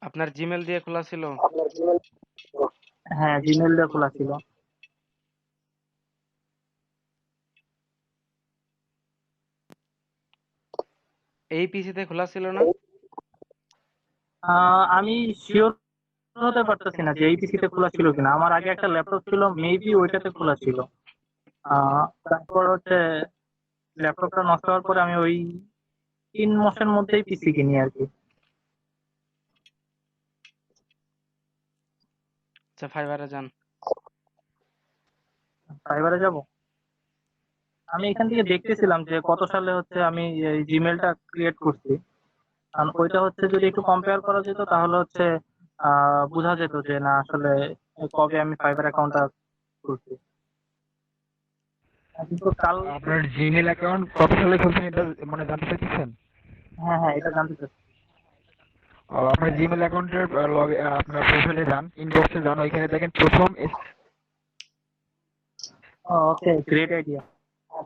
আপনার জিমেল দিয়ে খোলা ছিল? হ্যাঁ, জিমেইল দিয়ে খোলা ছিল। এই পিসিতে খোলা ছিল না? আমি শিওর হতে পারতেছি না যে এই পিসিতে খোলা ছিল কিনা। আমার আগে একটা ল্যাপটপ ছিল, মেবি ওইটাতে খোলা ছিল। তারপর হচ্ছে ল্যাপটপটা নষ্ট হওয়ার পরে আমি ওই 3 মাসের মধ্যেই পিসি কিনি আর কি। আচ্ছা ফাইবারে যান। ফাইবারে যাব? আমি এখান থেকে দেখতেছিলাম যে কত সালে হচ্ছে আমি এই জিমেলটা ক্রিয়েট করছি। কারণ ওইটা হচ্ছে যদি একটু কম্পেয়ার করা যেত তাহলে হচ্ছে বোঝা যেত যে না আসলে কবে আমি ফাইবার অ্যাকাউন্টটা করছি। কিন্তু কাল আপনার জিমেল অ্যাকাউন্ট কত সালে খুলছেন এটা মানে জানতে চাইছেন? হ্যাঁ হ্যাঁ, এটা জানতে চাচ্ছি। আপনার জিমেল অ্যাকাউন্টের আপনার প্রোফাইলে যান, ইনবক্সে যান, ওইখানে দেখেন প্রথম ওকে, গ্রেট আইডিয়া,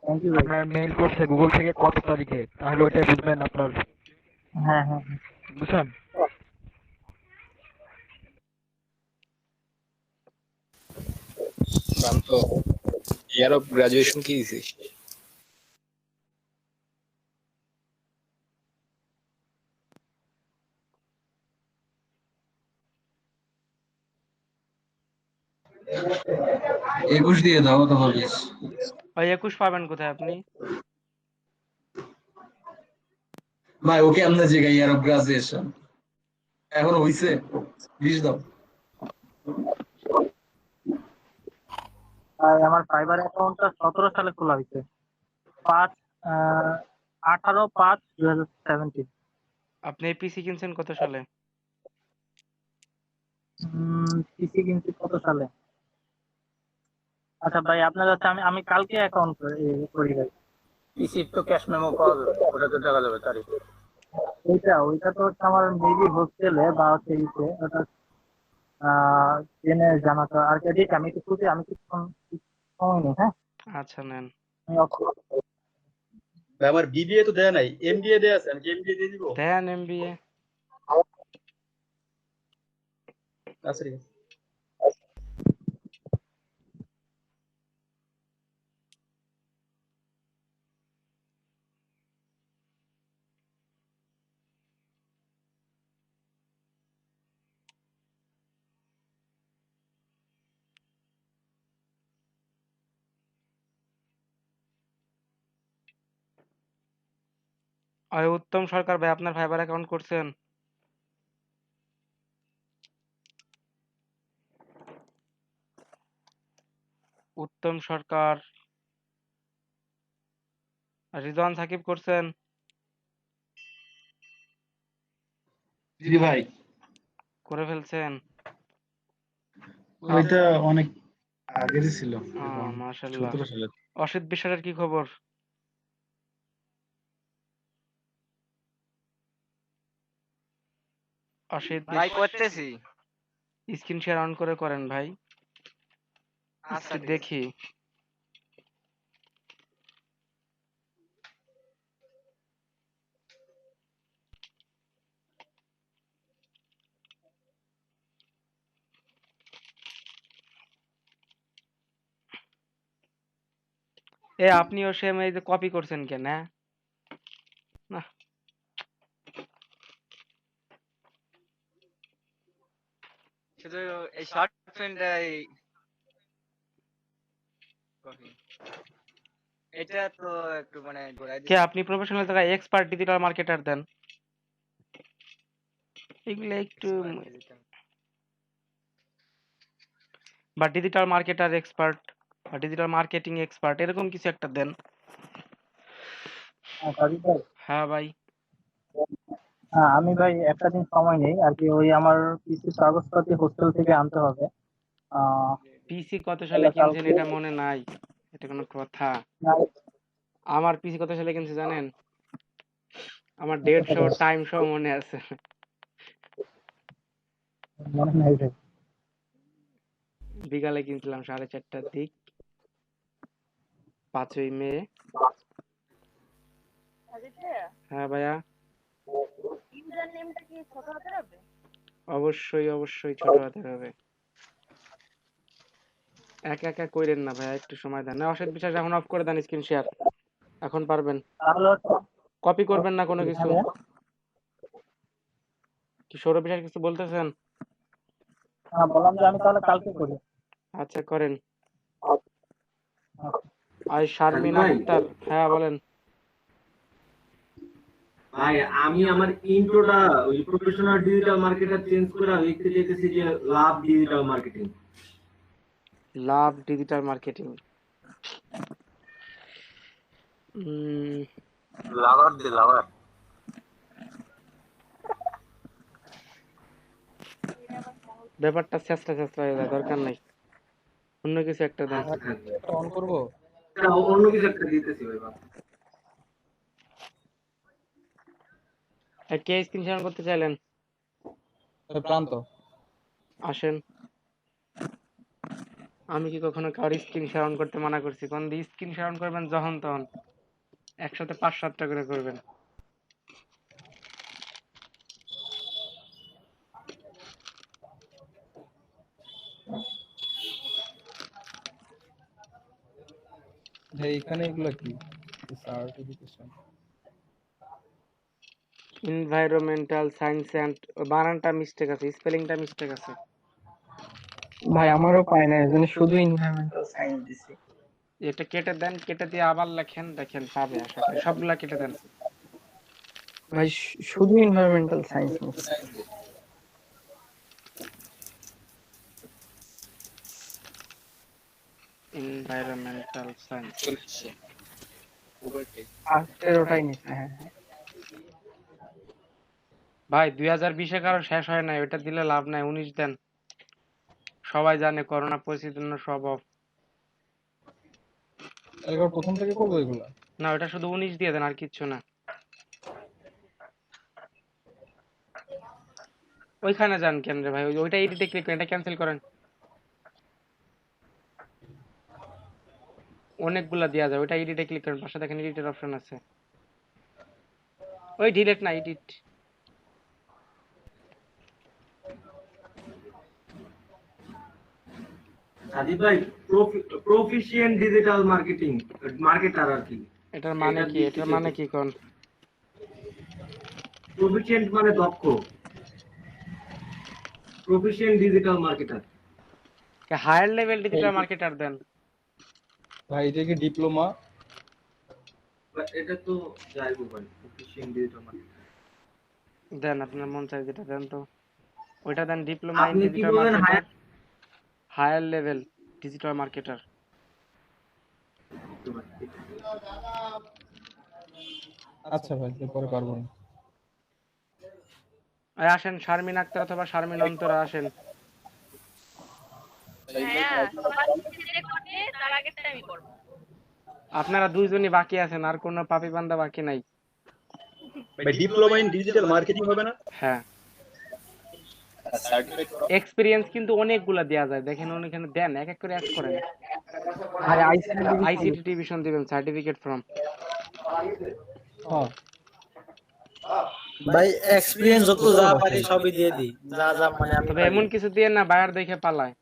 থ্যাংক ইউ ভাই। আপনার মেইল করছে গুগল থেকে কত তারিখে, তাহলে ওইটাই বুঝবেন আপনার। হ্যাঁ হ্যাঁ বুঝছেন? শান্ত ইয়ার অফ গ্রাজুয়েশন কি দিছিস? একুশ দিয়ে দাও তো ভাবিস। ভাই 21 পাবেন কোথায় আপনি? ভাই ওকে আমরা জায়গায় ইয়ার অফ গ্রাজুয়েশন এখন হইছে 20 দাও। আমার ফাইবার অ্যাকাউন্টটা 17 সালে খোলা হয়েছে, 18/5/2017। আপনি এই পিসি কিনছেন কত সালে? পিসি কিনছি কত সালে? আচ্ছা ভাই, আপনার কাছে আমি আমি কালকে অ্যাকাউন্ট করি ভাই। পিসির তো ক্যাশ মেমো পাওয়া যাবে, ওটা তো দেখা যাবে তারিখ। ওইটা তো হচ্ছে আমার মেবি হোস্টেলে বা হচ্ছে ইসে, ওটা জেনে জানাতো আর কি। ঠিক, আমি একটু খুঁজে, আমি কিছুক্ষণ সময় নেই। হ্যাঁ আচ্ছা নেন। আমি ভাই আমার বিবিএ তো দেয়া নাই, এমবিএ দেয়া আছে, আমি কি এমবিএ দিয়ে দিব? দেন এমবিএ। আচ্ছা ঠিক আছে। উত্তম সরকার ভাই, আপনার ফাইবার অ্যাকাউন্ট করছেন? উত্তম সরকার। রিজওয়ান সাকিব করছেন? জি ভাই। করে ফেলছেন? ওইটা অনেক আগেরই ছিল, এখন মাশাআল্লাহ। 17 সালের। অসিত বিশ্বাসের কি খবর? অসিত ভাই করতেছি। স্ক্রিন শেয়ার অন করে করেন ভাই। আচ্ছা একটু ঠিক আছে। দেখি। আপনিও সেম এই যে কপি করছেন কেন? হ্যাঁ না, শুধু এই শর্ট ফিল্মটাই এটা তো একটু মানে ঘোরাই কে দিছে। আপনি প্রফেশনাল জায়গায় এক্সপার্ট ডিজিটাল মার্কেটার দেন, এগুলো একটু বা ডিজিটাল মার্কেটার এক্সপার্ট বা ডিজিটাল মার্কেটিং এক্সপার্ট এরকম কিছু একটা দেন। সাজিদ ভাই, হ্যাঁ ভাই। আমি ভাই একটা দিন সময় নেই আর কি, ওই আমার কিছু কাগজপাতি হোস্টেল থেকে আনতে হবে। পিসি কত সালে তাহলে কিনছেন কালকে এটা মনে নাই? এটা কোনো কথা? আমার পিসি কত সালে কিনছে জানেন? আমার ডেট সহ টাইম সহ মনে আছে। মনে নাই ভাই। বিকালে কিনছিলাম 4:30টার দিক, 5ই মে। সাজিদ ভাইয়া, হ্যাঁ ভাইয়া। ইউজার নেমটা কি ছোট হাতের হবে? অবশ্যই অবশ্যই ছোট হাতের হবে। একা একা কইরেন না ভাইয়া, একটু সময় দেন। না অসিত বিশ্বাস এখন অফ করে দেন স্ক্রিন শেয়ার, এখন পারবেন। তাহলে কপি করবেন না কোনো কিছু। হ্যাঁ, কি সৌরভ বিশ্বাস কিছু বলতেছেন? বললাম যে আমি তাহলে কালকে করি। আচ্ছা করেন। আর শারমিন ভাই আক্তার, হ্যাঁ বলেন। ভাই আমি আমার ইন্ট্রোটা ওই প্রফেশনাল ডিজিটাল মার্কেটার চেঞ্জ করে লিখতে চাইতেছি যে লাভ ডিজিটাল মার্কেটিং। লাভ ডিজিটাল মার্কেটিং। লাভার দে লাভার। ব্যাপারটা চেষ্টা চেষ্টা হয়ে যায়, দরকার নাই, অন্য কিছু একটা দেন। অন করব অন্য কিছু একটা দিতেছি ভাই বাবা। কে স্ক্রিন শেয়ার করতে চাইলেন? প্রান্ত আসেন। আমি কি কখনো কারোর স্ক্রিন শেয়ার অন করতে মানা করছি? কোন দিয়ে স্ক্রিন শেয়ার অন করবেন যখন তখন, একসাথে 5-7টা করে করবেন। ভাই এখানে এগুলো কি সার্টিফিকেশন? এনভায়রনমেন্টাল সায়েন্স এন্ড, বানানটা মিস্টেক আছে, স্পেলিংটা মিস্টেক আছে। ভাই আমারও পায় না, এজন্য শুধু এনভায়রনমেন্টাল সায়েন্স দিছি। এটা কেটে দেন, কেটে দিয়ে আবার লেখেন, দেখেন পাবে আশা করি। সবগুলা কেটে দেন ভাই শুধু এনভায়রনমেন্টাল সায়েন্স নিছি। এনভায়রনমেন্টাল সায়েন্স আর্টের ওটাই নিছে। হ্যাঁ ভাই 2020-এ কারো শেষ হয় নাই, ওটা দিলে লাভ নাই। 19 দেন, সবাই জানে করোনা পরিস্থিতির জন্য সব অফ। এবার প্রথম থেকে করবো এগুলা? না ওটা শুধু 19 দিয়ে দেন, আর কিচ্ছু না। ওইখানে যান কেন রে ভাই, ওইটা এডিটে ক্লিক করেন, এটা ক্যান্সেল করেন। অনেকগুলা দেয়া যায়, ওইটা এডিটে ক্লিক করেন, পাশে দেখেন এডিটের অপশন আছে। ওই ডিলিট না, এডিট। সাজিদ ভাই প্রফিশিয়েন্ট ডিজিটাল মার্কেটিং মার্কেটার আর কি। এটার মানে কি? এটার মানে কি কোন? প্রফিশিয়েন্ট মানে দক্ষ, proficient digital marketer. Higher level digital marketer দেন। ভাই এটা কি ডিপ্লোমা? এটা তো যাইবো ভাই, প্রফিশিয়েন্ট ডিজিটাল মার্কেটার দেন, আপনার মন চাই যেটা দেন তো। ওইটা দেন, ডিপ্লোমা ইন আপনি কি ডিজিটাল বলেন? Marketer, higher level digital marketer. আচ্ছা ভাই পরে পারবো না। আসেন শারমিন আক্তার অথবা শারমিন অন্তরা আসেন। ভাইয়া সবার শেষে যে করবে তার আগেরটা আমি করবো। আপনারা দুইজনই বাকি আছেন, আর কোনো পাপি বান্দা বাকি নাই। ভাই ডিপ্লোমা ইন ডিজিটাল মার্কেটিং হবে না? হ্যাঁ, সার্টিফিকেট এক্সপিরিয়েন্স কিন্তু অনেকগুলা দেয়া যায়, দেখেন ওখানে দেন, এক এক করে অ্যাড করেন। আরে আইসিটি আইসিটি ডিভিশন দিবেন সার্টিফিকেট ফ্রম। হ্যাঁ ভাই এক্সপিরিয়েন্স যত যা পারি সবই দিয়ে দিই, যা যা মানে আমি তবে পারি। এমন কিছু দিয়ে না বায়ার দেখে পালায়।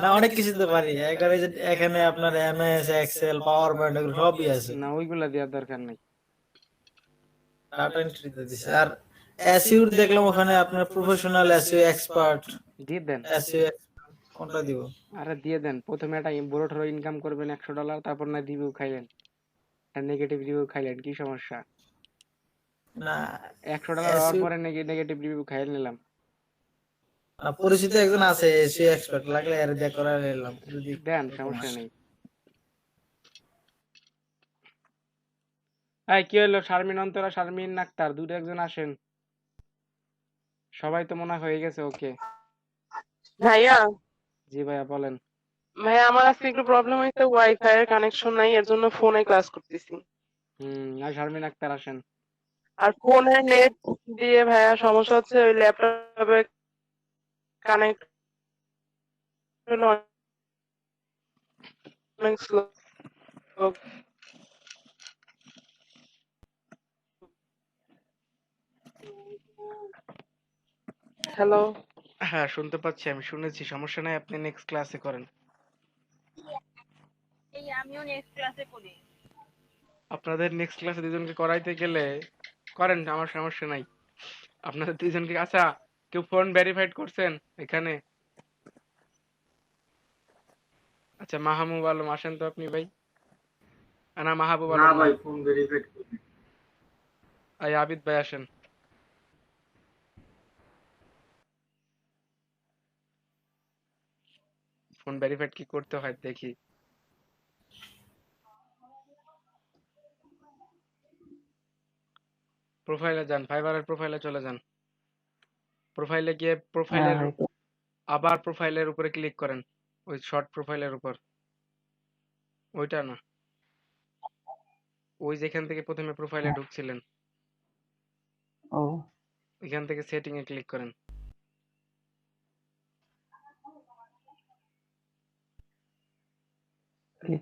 না অনেক কিছু তো পারি, একবারে যে এখানে আপনার এমএস এক্সেল পাওয়ার পয়েন্ট এগুলো সবই আছে। না ওইগুলা দেওয়ার দরকার নেই। ডাটা এন্ট্রিতে দিছে। আর এসইউ দেখলাম ওখানে আপনার প্রফেশনাল এসইউ এক্সপার্ট দিয়ে দেন। এসইউ কোনটা দিব? আরে দিয়ে দেন, প্রথমে একটা বড় ঠড়ো ইনকাম করবেন $100, তারপর না রিভিউ খাইলেন আর নেগেটিভ রিভিউ খাইলেন, কি সমস্যা? না $100 হওয়ার পরে নেগেটিভ রিভিউ খাইয়ে নিলাম। পরিচিত একজন আছে এসইউ এক্সপার্ট, লাগলে এর দিয়ে করা নিলাম, যদি দেন, সমস্যা নেই। এই কি হলো, শারমিন অন্তরা শারমিন আক্তার দুটো একজন আসেন। সবাই তো মনে হয় হয়ে গেছে। ওকে ভাইয়া, জি ভাইয়া বলেন। ভাইয়া আমার আজকে একটু প্রবলেম হয়েছে, ওয়াইফাই এর কানেকশন নাই, এর জন্য ফোনে ক্লাস করতেছি। আর শারমিন আক্তার আসেন। আর ফোনের নেট দিয়ে ভাইয়া সমস্যা হচ্ছে, ওই ল্যাপটপে কানেক্ট হলো অনেক স্লো। হ্যালো, হ্যাঁ শুনতে পাচ্ছি, আমি শুনেছি, সমস্যা নাই, আপনি নেক্সট ক্লাসে করেন। এই আমিও নেক্সট ক্লাসে করি। আপনাদের নেক্সট ক্লাসে দুজনকে করাইতে গেলে করেন, আমার সমস্যা নাই। আপনাদের দুইজনকে, আচ্ছা কেউ ফোন ভেরিফাইড করছেন এখানে? আচ্ছা মাহবুব আলম আসেন তো আপনি ভাই। না মাহবুব আলম না না ভাই ফোন ভেরিফাইড করি। আই আবিদ ভাই আসেন। ফোন ভেরিফাইড কি করতে হয় দেখি। প্রোফাইলে যান, ফাইবারের প্রোফাইলে চলে যান। প্রোফাইলে গিয়ে প্রোফাইলের আবার প্রোফাইলের উপরে ক্লিক করেন, ওই শর্ট প্রোফাইলের উপর, ওইটা না, ওই যেখান থেকে প্রথমে প্রোফাইলে ঢুকছিলেন ও এখান থেকে সেটিং এ ক্লিক করেন।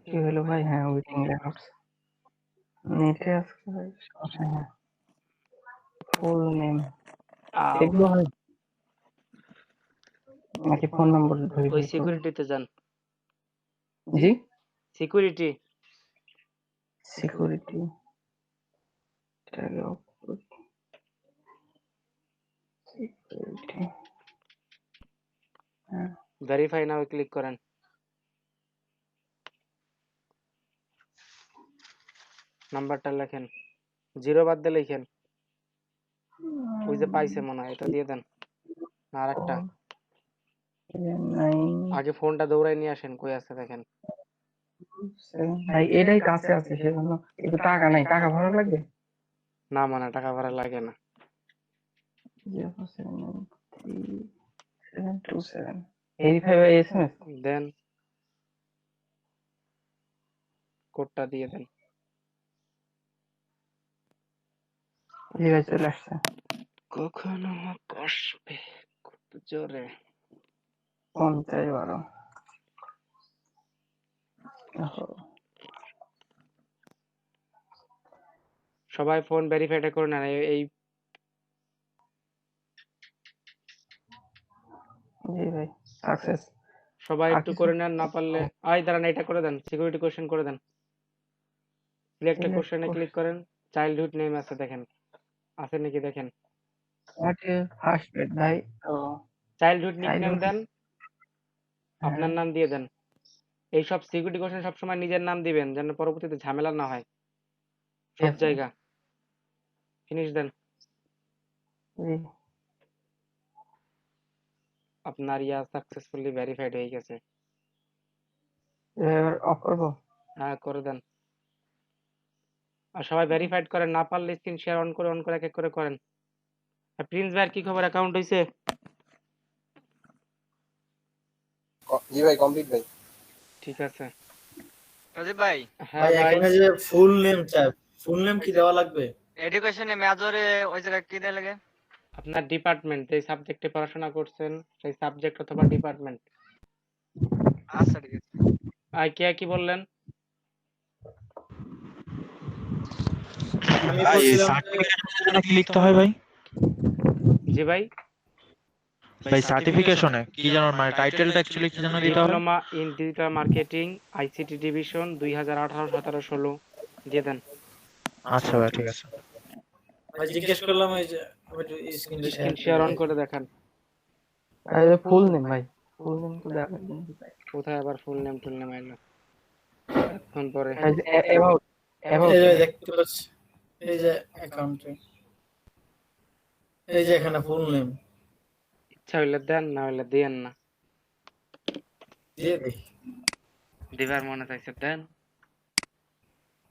কি হলো ভাই? হ্যাঁ ওয়েটিং লেখাস নেটে আজকে ভাই সমস্যা। হ্যাঁ ফুল নেম এগুলো হয় নাকি ফোন নম্বর ওই ভেরিফাই করব? সিকিউরিটিতে যান। জি সিকিউরিটি, সিকিউরিটি সিকিউরিটি হ্যাঁ ভেরিফাই নাও ক্লিক করেন। নাম্বারটা লেখেন, 0 বাদ দিয়ে লেখেন, ওই যে পাইছে মনে হয়, এটা দিয়ে দেন। না আরেকটা, আগে ফোনটা দৌড়াই নিয়ে আসেন, কই আছে দেখেন। ভাই এটাই কাছে আছে, সেজন্য একটু টাকা নাই, টাকা ভরা লাগবে। না মানে টাকা ভরা লাগে না। 0793727 ভেরিফাই বাই এসএমএস দেন, কোডটা দিয়ে দেন। জি ভাই চলে আসছে। কখনো কষবে কত জোরে, 5012 সবাই ফোন ভেরিফাইটা করে নেন। এই জি ভাই সাকসেস। সবাই একটু করে নেন, না পারলে আই দাঁড়ান, এটা করে দেন, সিকিউরিটি কোশ্চেন করে দেন। সিলেক্ট এ কোশ্চেনে ক্লিক করেন, চাইল্ডহুড নেম আছে দেখেন, আছে নাকি দেখেন। হোয়াট ইজ ফার্স্ট নেম ভাই? ও চাইল্ডহুড নিকনেম দেন, আপনার নাম দিয়ে দেন। এই সব সিকিউরিটি কোশ্চেন সবসময় নিজের নাম দিবেন, যেন পরবর্তীতে ঝামেলা না হয় সব জায়গা। ফিনিশ দেন। আপনার ইয়া সাকসেসফুলি ভেরিফাইড হয়ে গেছে। এবার অফ করব? হ্যাঁ করে দেন। আর সবাই ভেরিফাইড করেন, না পারলে স্ক্রিন শেয়ার অন করে এক এক করে করেন। আর প্রিন্স ভাইয়ের কি খবর, অ্যাকাউন্ট হইছে? জি ভাই কমপ্লিট ভাই। ঠিক আছে। প্রদীপ ভাই হ্যাঁ ভাই ভাই, এখানে যে ফুল নেম চাই, ফুল নেম কি দেওয়া লাগবে? এডুকেশনে মেজরে ওই জায়গায় কি দেয়া লাগে? আপনার ডিপার্টমেন্ট, যে সাবজেক্টে পড়াশোনা করছেন সেই সাবজেক্ট অথবা ডিপার্টমেন্ট। আচ্ছা ঠিক আছে। আর কে কি বললেন? আমি ভাই বলছিলাম যে সার্টিফিকেশনের জন্য কি লিখতে হয় ভাই? জি ভাই, ভাই সার্টিফিকেশনে কি যেন মানে টাইটেলটা অ্যাকচুয়ালি কি যেন দিতে হবে? Diploma in digital marketing ICT division 2018-17-16 দিয়ে দেন। আচ্ছা ভাই ঠিক আছে। ভাই জিজ্ঞেস করলাম এই যে আমি একটু স্ক্রিনটা স্ক্রিন শেয়ার শেয়ার অন করি। করে দেখান। ফুল নেম ভাই, ফুল নেম তো দেওয়া লাগবে। কোথায় আবার ফুল নেম টুল নেম আইলো এখন পরে? অ্যাবাউট এই যে দেখতে পাচ্ছি, এই যে অ্যাকাউন্টে, এই যে এখানে ফুল নেম ইচ্ছা হইলে দেন, না হইলে দিয়েন না। দিয়ে দিই। দিবার মনে চাইছে দেন।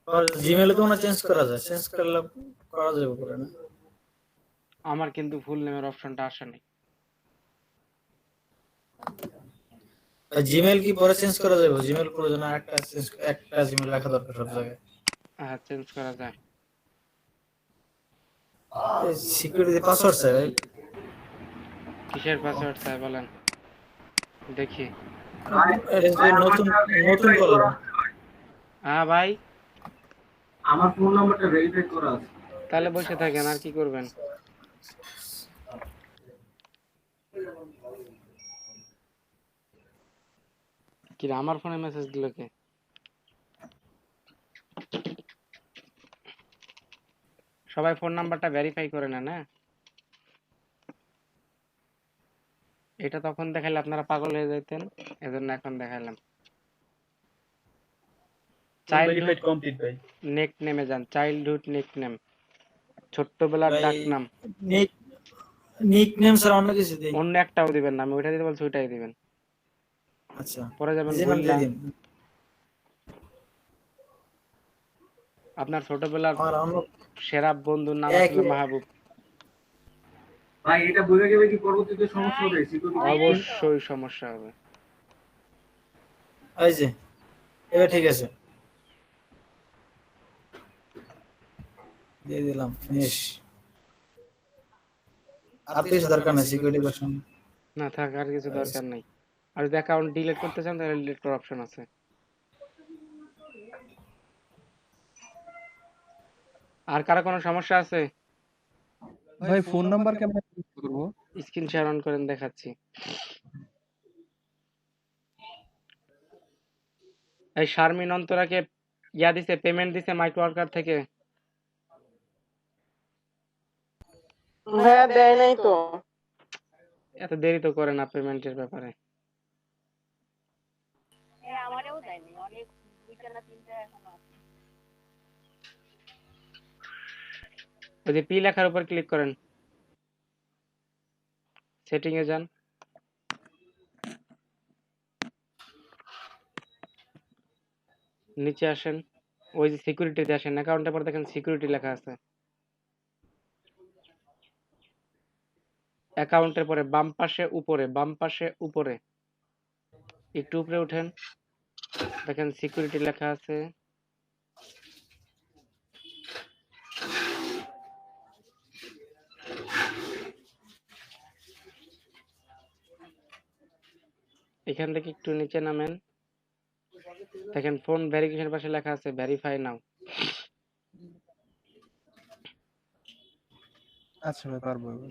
আর জিমেলে তো না চেঞ্জ করা যায়, চেঞ্জ করলে করা যাবে করে না? আমার কিন্তু ফুল নেমের অপশনটা আসে নাই। জিমেল কি পরে চেঞ্জ করা যাবে? জিমেল প্রয়োজন একটা জিমেল রাখা দরকার সব জায়গায়। হ্যাঁ চেঞ্জ করা যায়। সিকিউরিটি পাসওয়ার্ড চাই ভাই। কিসের পাসওয়ার্ড চাই বলেন দেখি। নতুন নতুন করলাম। হ্যাঁ ভাই, আমার ফোন নাম্বারটা ভেরিফাই করা আছে। তাহলে বসে থাকেন, আর কি করবেন? কি রে, আমার ফোনে মেসেজ দিল কে? সবাই ফোন নাম্বারটা ভেরিফাই করে নেন। হ্যাঁ, এটা তখন দেখাইলে আপনারা পাগল হয়ে যাইতেন, এজন্য এখন দেখাইলাম। চাইল্ডহুড কমপ্লিট ভাই। নেক নেমে যান, চাইল্ডহুড নেক নেম, ছোট্টবেলার ভাই, ডাক নাম। নিক নেম স্যার অন্য কিছু দেই। অন্য একটাও দিবেন না, আমি ওইটা দিতে বলছি ওইটাই দিবেন। আচ্ছা পরে যাবেন নিজের নাম দিয়ে ভুললা। দিন। আপনার ছোটবেলার আর অন্য সেরা বন্ধুর নাম একই। আসলে মাহবুব। ভাই এটা বুঝে গেলে কি পরবর্তীতে সমস্যা হবে? সিকিউরিটি অবশ্যই সমস্যা হবে। এই যে এবার ঠিক আছে, দিয়ে দিলাম ফিনিশ। আর কিছু দরকার নেই সিকিউরিটি কোশ্চেন। না থাক, আর কিছু দরকার নাই। আর যদি অ্যাকাউন্ট ডিলিট করতে চান তাহলে ডিলিট করার অপশন আছে। আর কারো কোনো সমস্যা আছে? ভাই ফোন নাম্বার কেমন করব? স্ক্রিন শেয়ার অন করেন, দেখাচ্ছি। এই শারমিন অন্তরাকে ইয়া দিছে, পেমেন্ট দিছে মাইক্রো ওয়ার্কার থেকে। ভাইয়া দেয় নাই তো। এত দেরি তো করে না পেমেন্টের ব্যাপারে। আমারও দেয়নি, অনেক দুইটা না তিনটা এখনো আছে। ওই যে পি লেখার উপর ক্লিক করেন, সেটিং এ যান, নিচে আসেন, ওই যে সিকিউরিটিতে আসেন, অ্যাকাউন্টের পর দেখেন সিকিউরিটি লেখা আছে। অ্যাকাউন্টের পরে বাম পাশে উপরে, বাম পাশে উপরে একটু উপরে উঠেন, দেখেন সিকিউরিটি লেখা আছে। এখান থেকে একটু নিচে নামেন, দেখেন ফোন ভেরিফিকেশন পাশে লেখা আছে ভেরিফাই নাও। আচ্ছা ভাই পারবো এবার।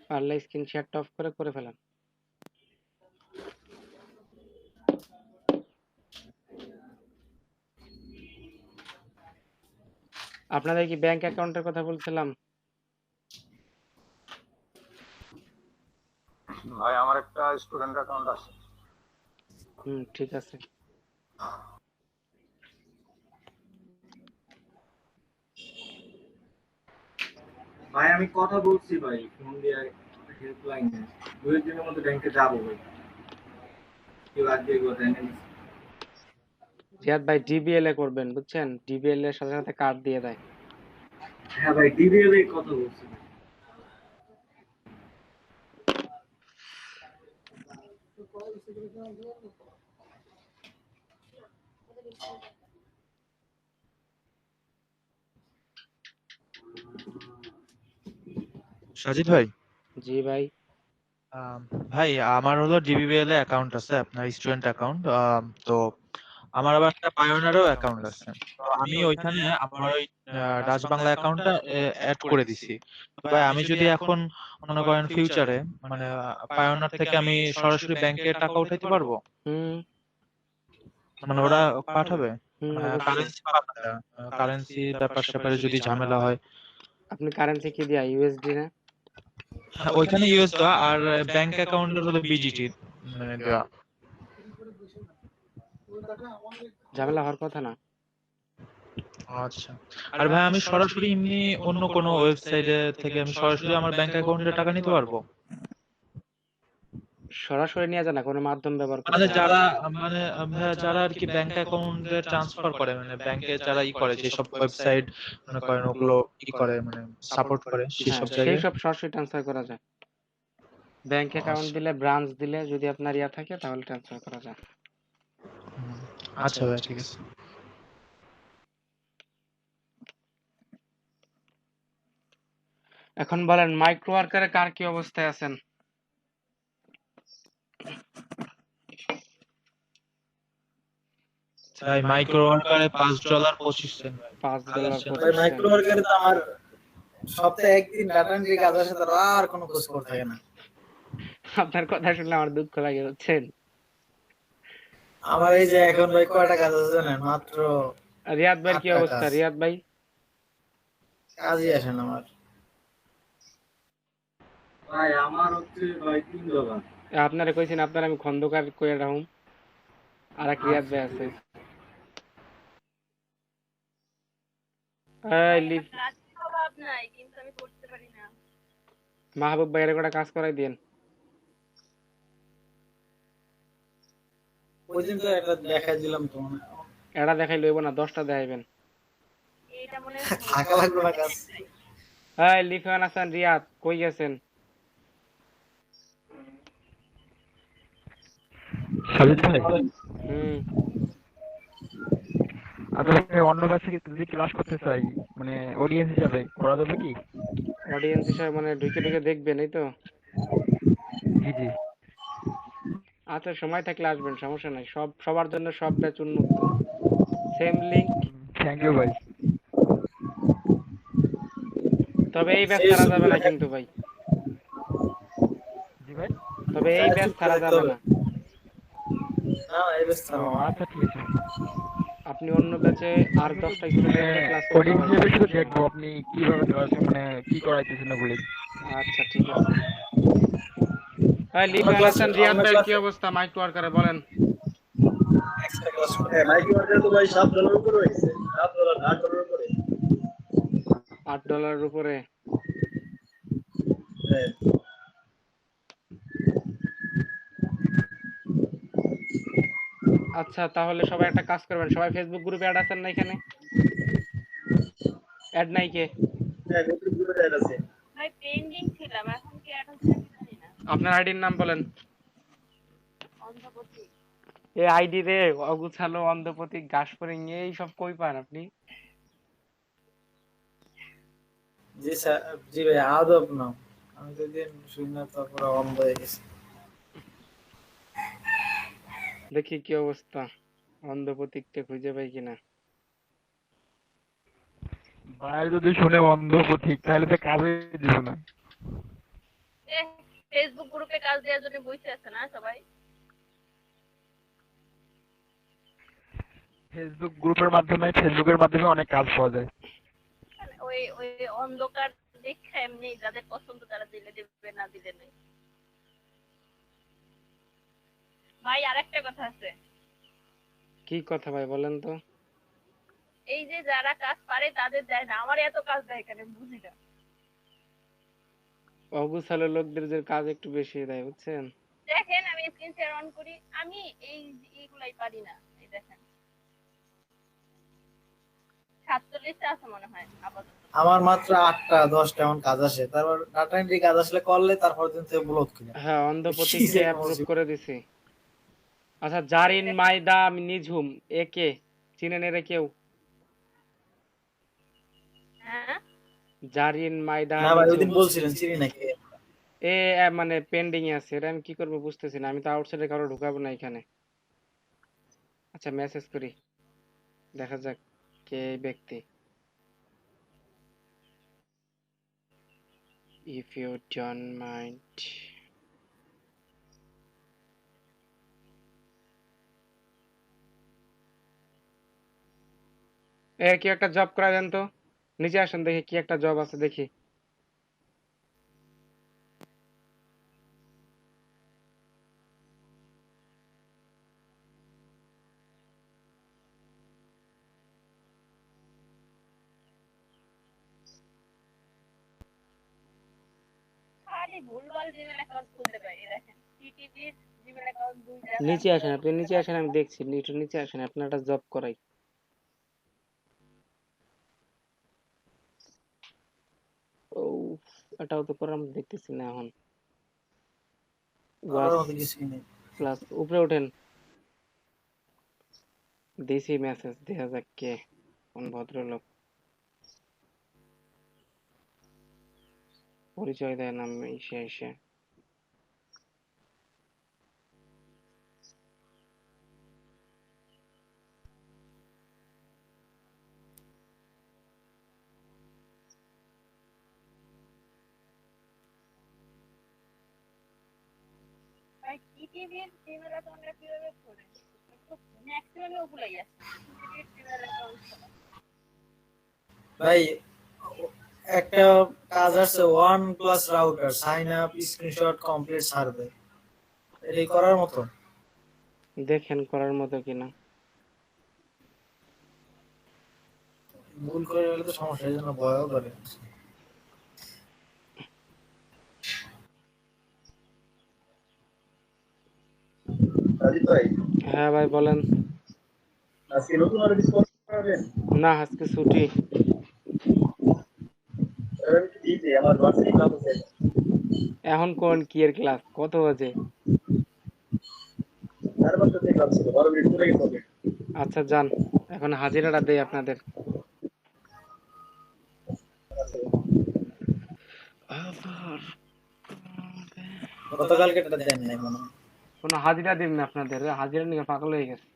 পারলে স্ক্রিন শেয়ারটা অফ করে ফেলেন। আপনাদের কি ব্যাংক অ্যাকাউন্টের কথা বলছিলাম? ভাই আমার একটা স্টুডেন্ট অ্যাকাউন্ট আছে। ঠিক আছে। ভাই আমি কথা বলছি ভাই ফোন দিয়ে হেল্পলাইনে, 2 দিনের মধ্যে ব্যাংকে যাব ভাই। কি লাগবে গো জানেন? জিয়াদ ভাই ডিবিএল এ করবেন, বুঝছেন? ডিবিএল এর সাথে সাথে কার্ড দিয়ে দেয়। হ্যাঁ ভাই ডিবিএল এর কথা বলছি। সাজিদ ভাই, জি ভাই। ভাই আমার হলো ডিবিবিএল এ অ্যাকাউন্ট আছে, আপনার স্টুডেন্ট অ্যাকাউন্ট। তো আমার আবার একটা পায়োনিয়ারও অ্যাকাউন্ট আছে। তো আমি ওইখানে আমার ওই ডাচ বাংলা অ্যাকাউন্টটা অ্যাড করে দিছি। তো ভাই আমি যদি এখন মনে করেন ফিউচারে মানে পায়োনিয়ার থেকে আমি সরাসরি ব্যাংকে টাকা উঠাইতে পারবো? হুম মানে ওরা পাঠাবে? হুম মানে অবশ্যই। কারেন্সি ব্যাপার স্যাপারে যদি ঝামেলা হয়? আপনি কারেন্সি কি দিয়া ইউএসডি না? হ্যাঁ, ওইখানে ইউএস দেওয়া আর ব্যাংক অ্যাকাউন্টের হলো বিজিটি মানে দেওয়া। ঝামেলা হওয়ার কথা না। আচ্ছা। আর ভাই আমি সরাসরি এমনি অন্য কোনো ওয়েবসাইটে থেকে আমি সরাসরি আমার ব্যাংক অ্যাকাউন্টে টাকা নিতে পারবো? সরাসরি নিয়ে যায় না, কোনো মাধ্যম ব্যবহার মানে করতে যারা মানে ভাইয়া যারা আর কি ব্যাংক অ্যাকাউন্টে ট্রান্সফার করে, মানে ব্যাংকে যারা করে যেসব ওয়েবসাইট মনে করেন ওগুলো করে মানে সাপোর্ট করে হ্যাঁ, সেসব সেই জায়গায়। সব সরাসরি ট্রান্সফার করা যায়। ব্যাংক অ্যাকাউন্ট দিলে, ব্রাঞ্চ দিলে যদি আপনার ইয়া থাকে তাহলে ট্রান্সফার করা যায়। আচ্ছা ভাই ঠিক আছে। এখন বলেন মাইক্রো ওয়ার্কারে কার কি অবস্থায় আছেন? ভাই মাইক্রো ওয়ার্কারে $5.25 $5.25 ভাই মাইক্রো ওয়ার্কারে তো আমার সপ্তাহে একদিন ডাটা এন্ট্রি কাজ আসে, তার আর কোনো খোঁজ খবর থাকে না। আপনার কথা শুনলে আমার দুঃখ লাগে, বুঝছেন? আমার এই যে এখন ভাই কয়টা কাজ আছে জানেন? মাত্র রিয়াদ ভাইয়ের কি 8টা অবস্থা? কাজ। রিয়াদ ভাই কাজই আসে না আমার। ভাই আমার হচ্ছে ভাই $3। আপনারে কইছেন, আপনার আমি খন্দকার কইয়া রাখুম। আর এক রিয়াদ ভাই আছে। এই লিভ কাজ অভাব নাই, কিন্তু আমি করতে পারি না। মাহবুব ভাইয়ের একটা কাজ করাই দেন। ওই দিন তো একটা দেখাই দিলাম তো, মানে এটা দেখাই লইব না, 10টা দেখাইবেন। এটা মনে থাকা লাগবে না কাজ। এই লিফান হাসান রিয়াদ কই গেছেন? সাজিদ ভাই, হুম আমি অন্য কাছ থেকে যদি ক্লাস করতে চাই মানে অডিয়েন্স হিসাবে করা যাবে কি? অডিয়েন্স হিসেবে মানে ঢুকে ঢুকে দেখবেন, এই তো? জি জি। আচ্ছা, সময় থাকলে আসবেন, সমস্যা নাই। সবার জন্য সব ব্যাচ উন্মুক্ত। Same link. থ্যাংক ইউ ভাই। তবে এই ব্যাচ ছাড়া যাবে না কিন্তু ভাই। জি ভাই। তবে এই ব্যাচ ছাড়া যাবে না। না এই ব্যস্ত না। আচ্ছা ঠিক আছে। আপনি অন্য ব্যাচে আর 10টা স্টুডেন্টের ক্লাস করতে অডিয়েন্স পারবেন। হিসেবে শুধু দেখবো আপনি কিভাবে মানে কি করাইতেছেন ওগুলি। আচ্ছা ঠিক আছে। এই লিফান হাসান রিয়াদ ভাইয়ের কি অবস্থা মাইক্রো ওয়ার্কারে বলেন? এক্সট্রা ক্লাস মাইক্রো ওয়ার্কারে তো ভাই $7 উপরে হয়েছে। $7 $8 উপরে। $8 উপরে? হ্যাঁ। আচ্ছা তাহলে সবাই একটা কাজ করবেন, সবাই ফেসবুক গ্রুপে অ্যাড আছেন না? এখানে অ্যাড নাই কে? হ্যাঁ, গ্রুপে অ্যাড আছে। ভাই পেন্ডিং ছিলাম, এখন কি অ্যাড হচ্ছে নাকি জানি না। আপনার আইডির নাম বলেন। অন্ধপতি। এই আইডি রে অগুছালো, অন্ধপতি, গাসপরিং এই সব কই পান আপনি? জি স্যার, জি ভাই আদব না। আমি তো দিন শুনি না, তারপর অন্ধ হয়ে গেছে। দেখি কি অবস্থা, অন্ধপতিকটা খুঁজে পাই কিনা। ভাই যদি শুনে অন্ধ ঠিক তাহলে তো কাজে দিল না। ফেসবুক গ্রুপে কাজ দেওয়ার জন্য বসে আছে না সবাই? ফেসবুক গ্রুপের মাধ্যমে অনেক কাজ পাওয়া যায়। ওই ওই অন্ধকার দেখা এমনি যাদের পছন্দ তারা দিলে দেবে, না দিলে নেই। ভাই আরেকটা কথা আছে। কি কথা ভাই বলেন তো? এই যে যারা কাজ পারে তাদের দেয় না, আমার এত কাজ দেয় কেন বুঝি না। অগুছালো লোকদের যে কাজ একটু বেশি দেয়, বুঝছেন? দেখেন আমি স্ক্রিন শেয়ার অন করি, আমি এইগুলাই পারি না। এই দেখেন 47টা আছে মনে হয় আপাতত। আমার মাত্র 8টা 10টা এমন কাজ আসে, তারপর ডাটা এন্ট্রি কাজ আসলে করলে তারপর দিন থেকে ব্লক করে। হ্যাঁ অন্ধপতিককে অ্যাপ্রুভ করে দিছি। আচ্ছা, জারিন মাইদা নিঝুম একে চিনেন এরে কেউ? হ্যাঁ জারিন মাইদা না ভাই ওইদিন নিঝুম বলছিলেন চিনি নাকি। মানে পেন্ডিং এ আছে, এটা আমি কি করবো বুঝতেছি না, আমি তো আউটসাইডে কারো ঢুকাবো না এখানে। আচ্ছা মেসেজ করি, দেখা যাক কে এই ব্যক্তি। If you don't mind. কি একটা জব করা দেন তো, নিচে আসেন দেখি কি একটা জব আছে দেখি। খালি ভুলভাল জিমেল অ্যাকাউন্ট খুলতে পারি দেখেন। টিটিভির জিমেল অ্যাকাউন্ট 2টা, নিচে আসেন, আপনি নিচে আসেন, আমি দেখছি, একটু নিচে আসেন, আপনার একটা জব করাই। ও এটাও তো করার মতো দেখতেছি না এখন। করার ওয়াচ মতো কিছুই নেই। প্লাস উপরে ওঠেন, দিছি মেসেজ, দেখা যাক কে কোন ভদ্রলোক। পরিচয় দেয় নাম এসে এসে। ভাই টিটিভির জিমেল অ্যাকাউন্টটা কিভাবে খোলেন? ম্যাক্সিমামও ভুলে গেছে টিটিভির জিমেল অ্যাকাউন্ট খোলা। ভাই একটা কাজ আছে OnePlus router sign up screenshot complete survey, এটাই করার মতো। দেখেন করার মতো কিনা। ভুল করে গেলে তো সমস্যা, এই জন্য ভয়ও করে। রাজীব ভাই, হ্যাঁ ভাই বলেন। আজকে নতুন আর কিছু করবেন? না আজকে ছুটি। আমি একটু দিতে আমার ভার্সিটি ক্লাস আছে। এখন কোন কি এর ক্লাস, কত বাজে? 4:30 থেকে ক্লাস ছিল, 12 মিনিট চলে গেছে। আচ্ছা যান, এখন হাজিরাটা দেই আপনাদের। গতকালকে এটা দেন নাই মনে হয়। কোনো হাজিরা দিন না আপনাদের, হাজিরা নিয়ে পাগল হয়ে গেছে।